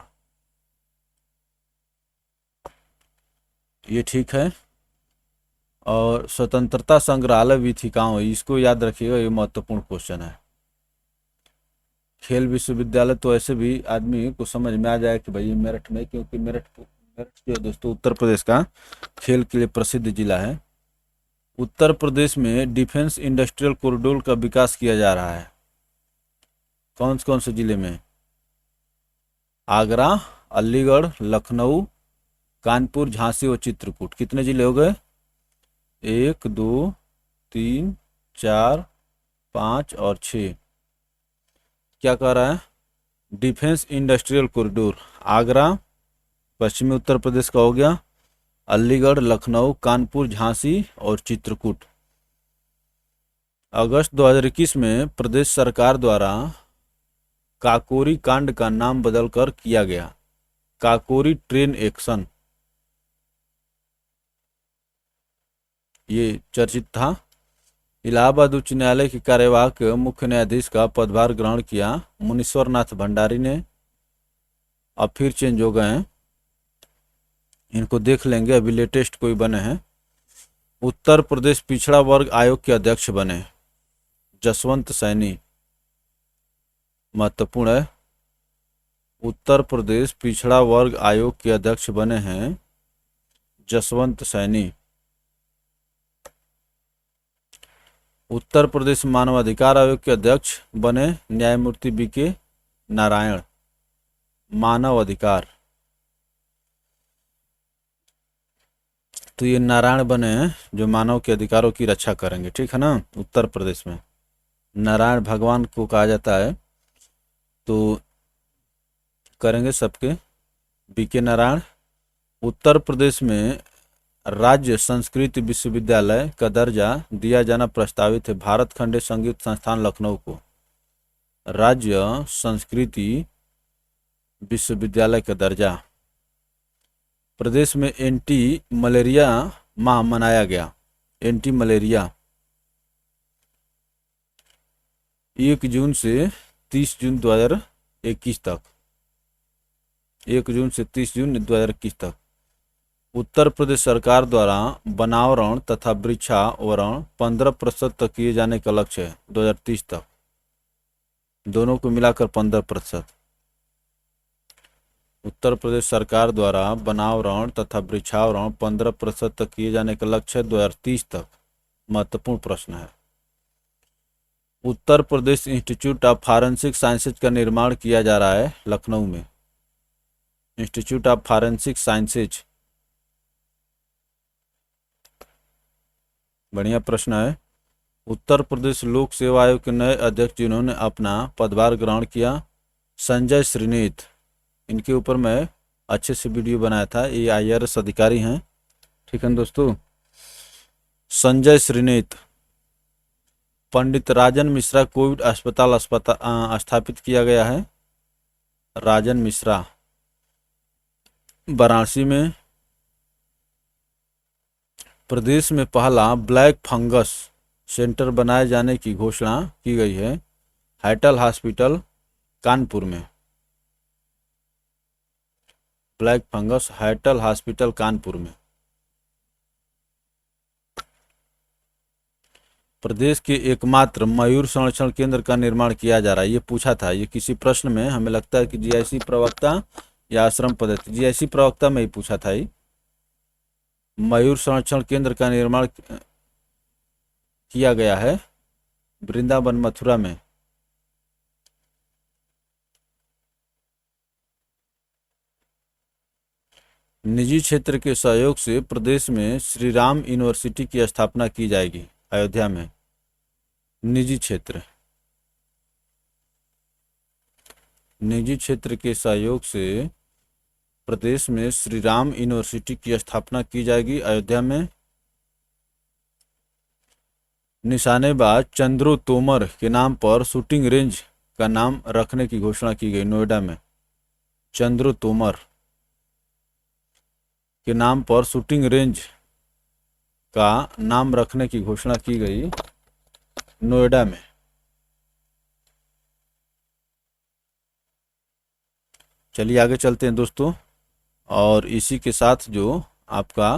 ये ठीक है। और स्वतंत्रता संग्रहालय वीथिकाओं, इसको याद रखिएगा, ये महत्वपूर्ण क्वेश्चन है। खेल विश्वविद्यालय तो ऐसे भी आदमी को समझ में आ जाए कि भाई मेरठ में, क्योंकि मेरठ जो है दोस्तों उत्तर प्रदेश का खेल के लिए प्रसिद्ध जिला है। उत्तर प्रदेश में डिफेंस इंडस्ट्रियल कॉरिडोर का विकास किया जा रहा है। कौन से जिले में? आगरा, अलीगढ़, लखनऊ, कानपुर, झांसी और चित्रकूट। कितने जिले हो गए? 1, 2, 3, 4, 5 और 6। क्या कह रहा है? डिफेंस इंडस्ट्रियल कॉरिडोर आगरा पश्चिमी उत्तर प्रदेश का हो गया, अलीगढ़, लखनऊ, कानपुर, झांसी और चित्रकूट। अगस्त 2021 में प्रदेश सरकार द्वारा काकोरी कांड का नाम बदलकर किया गया काकोरी ट्रेन एक्शन। ये चर्चित था। इलाहाबाद उच्च न्यायालय के कार्यवाहक मुख्य न्यायाधीश का पदभार ग्रहण किया मुनीश्वर नाथ भंडारी ने। अब फिर चेंज हो गए हैं, इनको देख लेंगे, अभी लेटेस्ट कोई बने हैं। उत्तर प्रदेश पिछड़ा वर्ग आयोग के अध्यक्ष बने जसवंत सैनी। महत्वपूर्ण है। उत्तर प्रदेश पिछड़ा वर्ग आयोग के अध्यक्ष बने हैं जसवंत सैनी। उत्तर प्रदेश मानवाधिकार आयोग के अध्यक्ष बने न्यायमूर्ति बीके नारायण। मानव अधिकार, तो ये नारायण बने हैं जो मानव के अधिकारों की रक्षा करेंगे, ठीक है ना। उत्तर प्रदेश में नारायण भगवान को कहा जाता है, तो करेंगे सबके बीके नारायण। उत्तर प्रदेश में राज्य संस्कृत विश्वविद्यालय का दर्जा दिया जाना प्रस्तावित है। भारत खंडे संगीत संस्थान लखनऊ को राज्य संस्कृति विश्वविद्यालय का दर्जा। प्रदेश में एंटी मलेरिया माह मनाया गया। एंटी मलेरिया 1 जून से 30 जून 2021 तक। 1 जून से 30 जून 2021 तक। उत्तर प्रदेश सरकार द्वारा वनावरण तथा वृक्षावरण 15% तक किए जाने का लक्ष्य है 2030 तक। दोनों को मिलाकर 15%। उत्तर प्रदेश सरकार द्वारा वनावरण तथा वृक्षावरण 15% तक किए जाने का लक्ष्य है 2030 तक। महत्वपूर्ण प्रश्न है। Uttar Pradesh institute of forensic sciences का निर्माण किया जा रहा है लखनऊ में। इंस्टीट्यूट ऑफ फॉरेंसिक साइंसेज, बढ़िया प्रश्न है। उत्तर प्रदेश लोक सेवा आयोग के नए अध्यक्ष जिन्होंने अपना पदभार ग्रहण किया, संजय श्रीनेत। इनके ऊपर मैं अच्छे से वीडियो बनाया था। ये IRS अधिकारी हैं, ठीक है दोस्तों। संजय श्रीनेत। पंडित राजन मिश्रा कोविड अस्पताल स्थापित किया गया है। राजन मिश्रा वाराणसी में। प्रदेश में पहला ब्लैक फंगस सेंटर बनाए जाने की घोषणा की गई है। हाइटल हॉस्पिटल कानपुर में। ब्लैक फंगस हाइटल हॉस्पिटल कानपुर में। प्रदेश के एकमात्र मयूर संरक्षण केंद्र का निर्माण किया जा रहा है। ये पूछा था, ये किसी प्रश्न में, हमें लगता है कि GIC प्रवक्ता या आश्रम पद्धति, GIC प्रवक्ता में ही पूछा था। ये मयूर संरक्षण केंद्र का निर्माण किया गया है वृंदावन मथुरा में। निजी क्षेत्र के सहयोग से प्रदेश में श्री राम यूनिवर्सिटी की स्थापना की जाएगी अयोध्या में। निजी क्षेत्र के सहयोग से प्रदेश में श्री राम यूनिवर्सिटी की स्थापना की जाएगी अयोध्या में। निशानेबाज चंद्रू तोमर के नाम पर शूटिंग रेंज का नाम रखने की घोषणा की गई नोएडा में। चंद्रू तोमर के नाम पर शूटिंग रेंज का नाम रखने की घोषणा की गई नोएडा में। चलिए आगे चलते हैं दोस्तों। और इसी के साथ जो आपका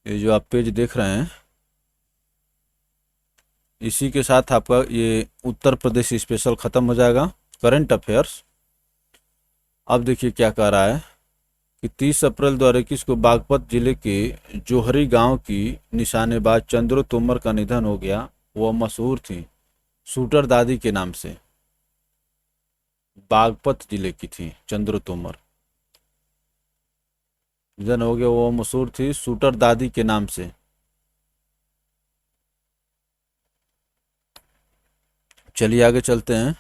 ये जो आप पेज देख रहे हैं, इसी के साथ आपका ये उत्तर प्रदेश स्पेशल ख़त्म हो जाएगा। Current affairs. अब देखिए क्या कह रहा है कि 30 अप्रैल 2021 को बागपत जिले के जोहरी गांव की निशानेबाज चंद्रू तोमर का निधन हो गया। वह मशहूर थी शूटर दादी के नाम से। बागपत जिले की थी चंद्रू तोमर, निधन हो गया। वो मशहूर थी शूटर दादी के नाम से। चलिए आगे चलते हैं।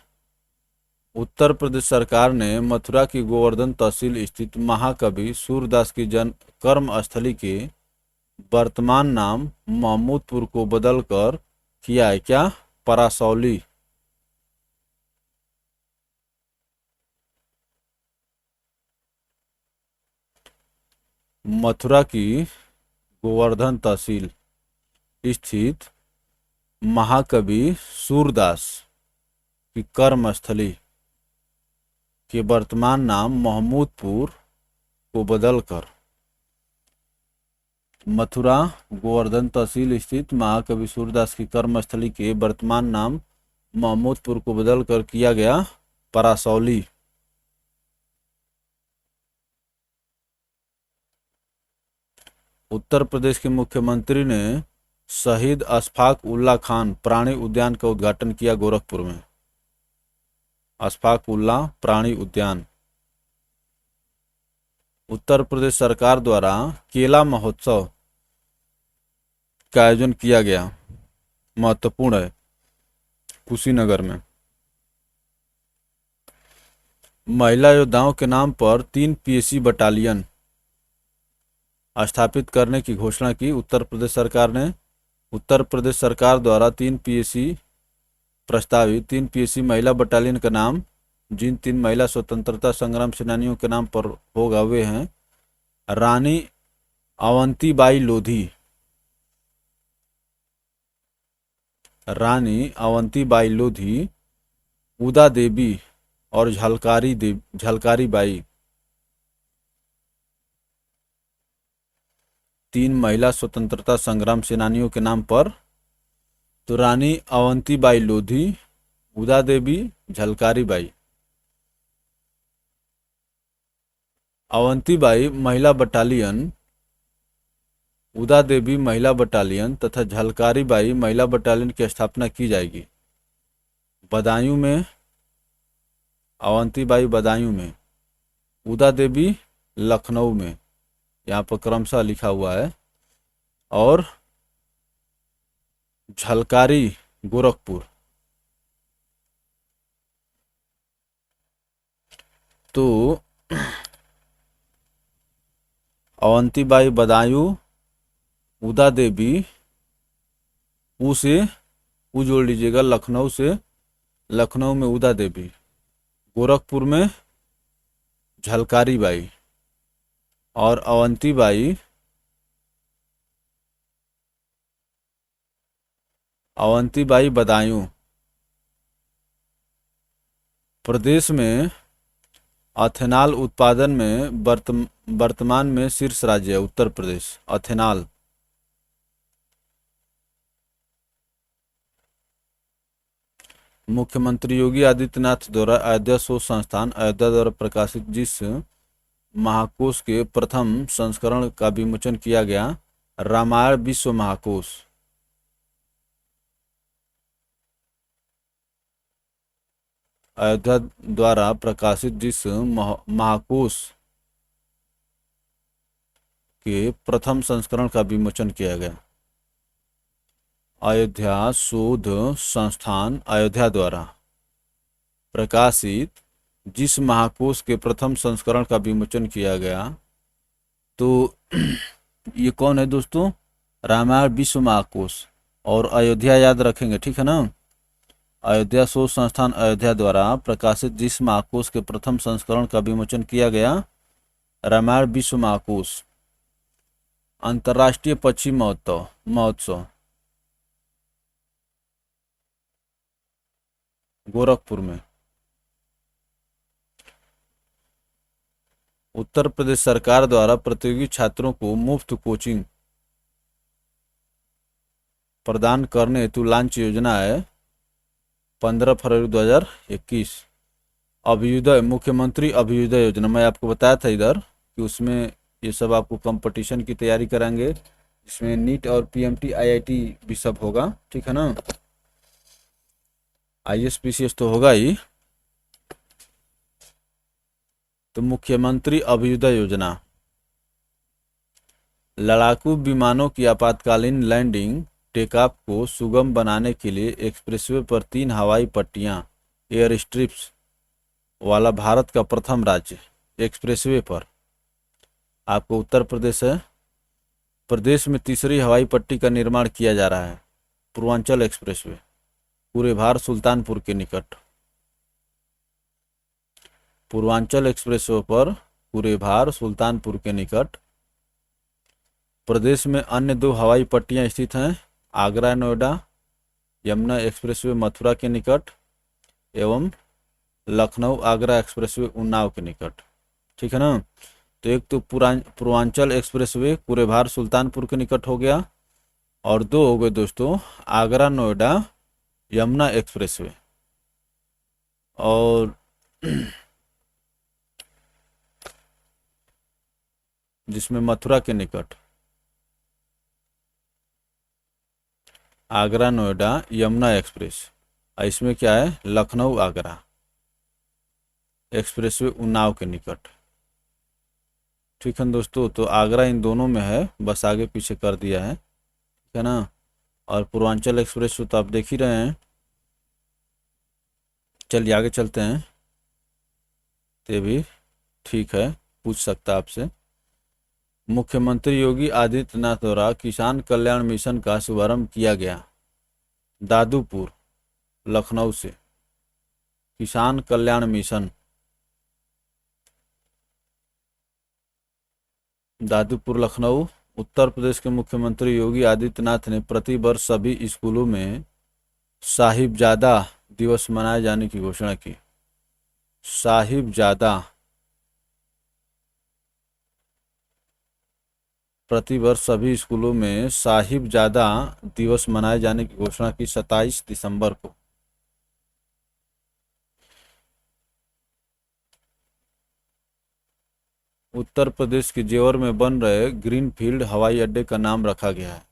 उत्तर प्रदेश सरकार ने मथुरा की गोवर्धन तहसील स्थित महाकवि सूरदास की जन्म कर्म स्थली के वर्तमान नाम महमूदपुर को बदलकर किया है क्या? परासौली। मथुरा की गोवर्धन तहसील स्थित महाकवि सूरदास की कर्मस्थली के वर्तमान नाम महमूदपुर को बदलकर मथुरा गोवर्धन तहसील स्थित महाकवि सूरदास की कर्मस्थली के वर्तमान नाम महमूदपुर को बदलकर किया गया परासौली। उत्तर प्रदेश के मुख्यमंत्री ने शहीद अशफाक उल्ला खान प्राणी उद्यान का उद्घाटन किया गोरखपुर में। अशफाक उल्ला प्राणी उद्यान। उत्तर प्रदेश सरकार द्वारा केला महोत्सव का आयोजन किया गया, महत्वपूर्ण है, कुशीनगर में। महिला योद्धाओं के नाम पर 3 PSC बटालियन स्थापित करने की घोषणा की उत्तर प्रदेश सरकार ने। उत्तर प्रदेश सरकार द्वारा 3 पीएसी महिला बटालियन का नाम जिन 3 महिला स्वतंत्रता संग्राम सेनानियों के नाम पर होगा वे हैं रानी अवंतीबाई लोधी, रानी अवंतीबाई लोधी, उदा देवी और झलकारी बाई। 3 महिला स्वतंत्रता संग्राम सेनानियों के नाम पर तो रानी अवंतीबाई लोधी, उदा देवी, झलकारी बाई। अवंतीबाई महिला बटालियन, उदा देवी महिला बटालियन तथा झलकारी बाई महिला बटालियन की स्थापना की जाएगी बदायूं में, अवंतीबाई बदायूं में, उदा देवी लखनऊ में, यहाँ पर क्रमशः लिखा हुआ है, और झलकारी गोरखपुर। तो अवंतीबाई बदायूं, उदा देवी, ऊ से ऊ जोड़ लीजिएगा, लखनऊ से, लखनऊ में उदा देवी, गोरखपुर में झलकारी बाई और अवंतीबाई बदायूं। प्रदेश में एथेनॉल उत्पादन में वर्तमान में शीर्ष राज्य है उत्तर प्रदेश। एथेनॉल, मुख्यमंत्री योगी आदित्यनाथ द्वारा अयोध्या शोध संस्थान अयोध्या द्वारा प्रकाशित जिस महाकोश के प्रथम संस्करण का विमोचन किया गया, रामायण विश्व महाकोश। अयोध्या द्वारा प्रकाशित जिस महाकोश के प्रथम संस्करण का विमोचन किया गया, अयोध्या शोध संस्थान अयोध्या द्वारा प्रकाशित जिस महाकोश के प्रथम संस्करण का विमोचन किया गया, तो ये कौन है दोस्तों? रामायण विश्व महाकोश। और अयोध्या याद रखेंगे, ठीक है ना। अयोध्या शोध संस्थान अयोध्या द्वारा प्रकाशित जिस महाकोश के प्रथम संस्करण का विमोचन किया गया, रामायण विश्व महाकोश। अंतर्राष्ट्रीय पक्षी महोत्सव गोरखपुर में। उत्तर प्रदेश सरकार द्वारा प्रतियोगी छात्रों को मुफ्त कोचिंग प्रदान करने हेतु लॉन्च योजना है 15 फरवरी 2021। अभ्युदय, मुख्यमंत्री अभ्युदय योजना, मैं आपको बताया था इधर कि उसमें ये सब आपको कंपटीशन की तैयारी कराएंगे, इसमें नीट और पीएमटी आईआईटी भी सब होगा, ठीक है ना। आईएएस तो होगा ही। तो मुख्यमंत्री अभ्युदय योजना लड़ाकू विमानों की आपातकालीन लैंडिंग टेकऑफ को सुगम बनाने के लिए एक्सप्रेसवे पर 3 हवाई पट्टियां एयर स्ट्रिप्स वाला भारत का प्रथम राज्य। एक्सप्रेसवे पर आपको उत्तर प्रदेश है। प्रदेश में तीसरी हवाई पट्टी का निर्माण किया जा रहा है, पूर्वांचल एक्सप्रेसवे, कुरेभार सुल्तानपुर के निकट। पूर्वांचल एक्सप्रेसवे पर कुरेभार सुल्तानपुर के निकट। प्रदेश में अन्य 2 हवाई पट्टियां स्थित हैं, आगरा नोएडा यमुना एक्सप्रेसवे मथुरा के निकट एवं लखनऊ आगरा एक्सप्रेसवे उन्नाव के निकट, ठीक है ना। तो एक तो पूर्वांचल एक्सप्रेसवे कुरेभार सुल्तानपुर के निकट हो गया, और 2 हो गए दोस्तों आगरा नोएडा यमुना एक्सप्रेसवे, और जिसमें मथुरा के निकट आगरा नोएडा यमुना एक्सप्रेस, इसमें क्या है लखनऊ आगरा एक्सप्रेसवे उन्नाव के निकट, ठीक है दोस्तों। तो आगरा इन दोनों में है, बस आगे पीछे कर दिया है, ठीक है ना। और पूर्वांचल एक्सप्रेस तो आप देख ही रहे हैं। चलिए आगे चलते हैं, ये भी ठीक है, पूछ सकता है आपसे। मुख्यमंत्री योगी आदित्यनाथ द्वारा किसान कल्याण मिशन का शुभारंभ किया गया। दादूपुर, लखनऊ से। किसान कल्याण मिशन, दादूपुर, लखनऊ। उत्तर प्रदेश के मुख्यमंत्री योगी आदित्यनाथ ने प्रतिवर्ष सभी स्कूलों में साहिबजादा दिवस मनाए जाने की घोषणा की। साहिबजादा, प्रतिवर्ष सभी स्कूलों में साहिबजादा दिवस मनाए जाने की घोषणा की 27 दिसंबर को। उत्तर प्रदेश के जेवर में बन रहे ग्रीनफील्ड हवाई अड्डे का नाम रखा गया है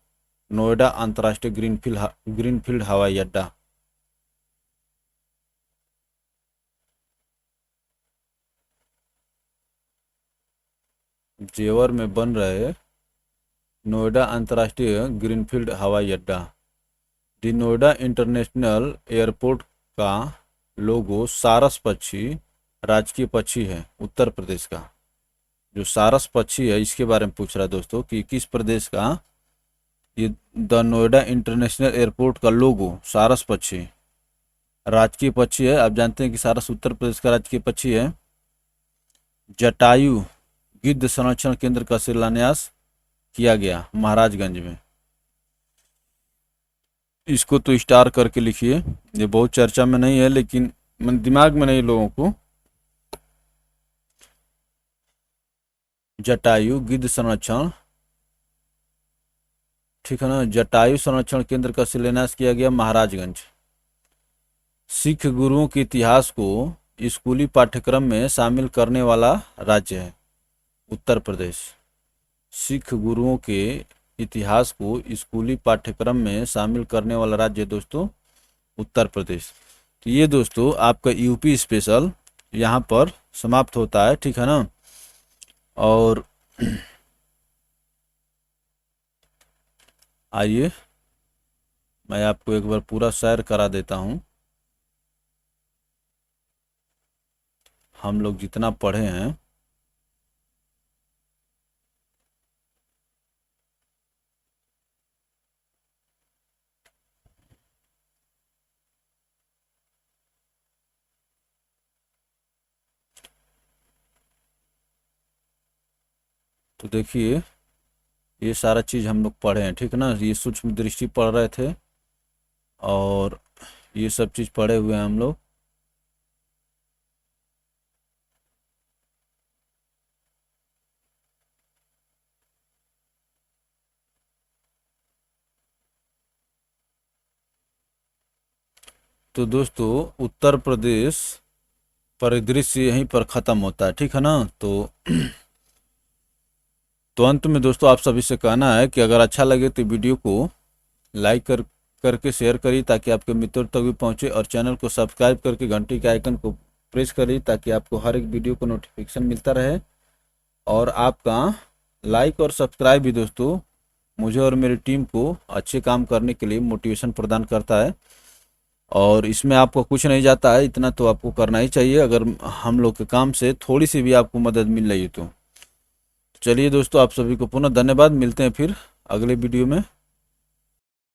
नोएडा अंतर्राष्ट्रीय ग्रीनफील्ड हवाई अड्डा। जेवर में बन रहे नोएडा अंतर्राष्ट्रीय ग्रीनफील्ड हवाई अड्डा। दी नोएडा इंटरनेशनल एयरपोर्ट का लोगो सारस पक्षी राजकीय पक्षी है उत्तर प्रदेश का। जो सारस पक्षी है इसके बारे में पूछ रहा है दोस्तों कि किस प्रदेश का ये द नोएडा इंटरनेशनल एयरपोर्ट का लोगो सारस पक्षी राजकीय पक्षी है। आप जानते हैं कि सारस उत्तर प्रदेश का राजकीय पक्षी है। जटायु गिद्ध संरक्षण केंद्र का शिलान्यास किया गया महाराजगंज में। इसको तो स्टार करके लिखिए, ये बहुत चर्चा में नहीं है लेकिन दिमाग में नहीं लोगों को। जटायु गिद्ध संरक्षण, ठीक है ना, जटायु संरक्षण केंद्र का शिलान्यास किया गया महाराजगंज। सिख गुरुओं के इतिहास को स्कूली पाठ्यक्रम में शामिल करने वाला राज्य है उत्तर प्रदेश। सिख गुरुओं के इतिहास को स्कूली पाठ्यक्रम में शामिल करने वाला राज्य दोस्तों उत्तर प्रदेश। तो ये दोस्तों आपका यूपी स्पेशल यहाँ पर समाप्त होता है, ठीक है ना। और आइए मैं आपको एक बार पूरा सैर करा देता हूँ। हम लोग जितना पढ़े हैं तो देखिए ये सारा चीज़ हम लोग पढ़े हैं, ठीक है ना। ये सूक्ष्म दृष्टि पढ़ रहे थे और ये सब चीज़ पढ़े हुए हैं हम लोग। तो दोस्तों उत्तर प्रदेश परिदृश्य यहीं पर ख़त्म होता है, ठीक है ना। तो अंत में दोस्तों आप सभी से कहना है कि अगर अच्छा लगे तो वीडियो को लाइक करके शेयर करिए ताकि आपके मित्रों तक भी पहुंचे, और चैनल को सब्सक्राइब करके घंटी के आइकन को प्रेस करिए ताकि आपको हर एक वीडियो को नोटिफिकेशन मिलता रहे। और आपका लाइक और सब्सक्राइब भी दोस्तों मुझे और मेरी टीम को अच्छे काम करने के लिए मोटिवेशन प्रदान करता है, और इसमें आपको कुछ नहीं जाता है, इतना तो आपको करना ही चाहिए अगर हम लोग के काम से थोड़ी सी भी आपको मदद मिल रही है तो। चलिए दोस्तों आप सभी को पुनः धन्यवाद, मिलते हैं फिर अगले वीडियो में।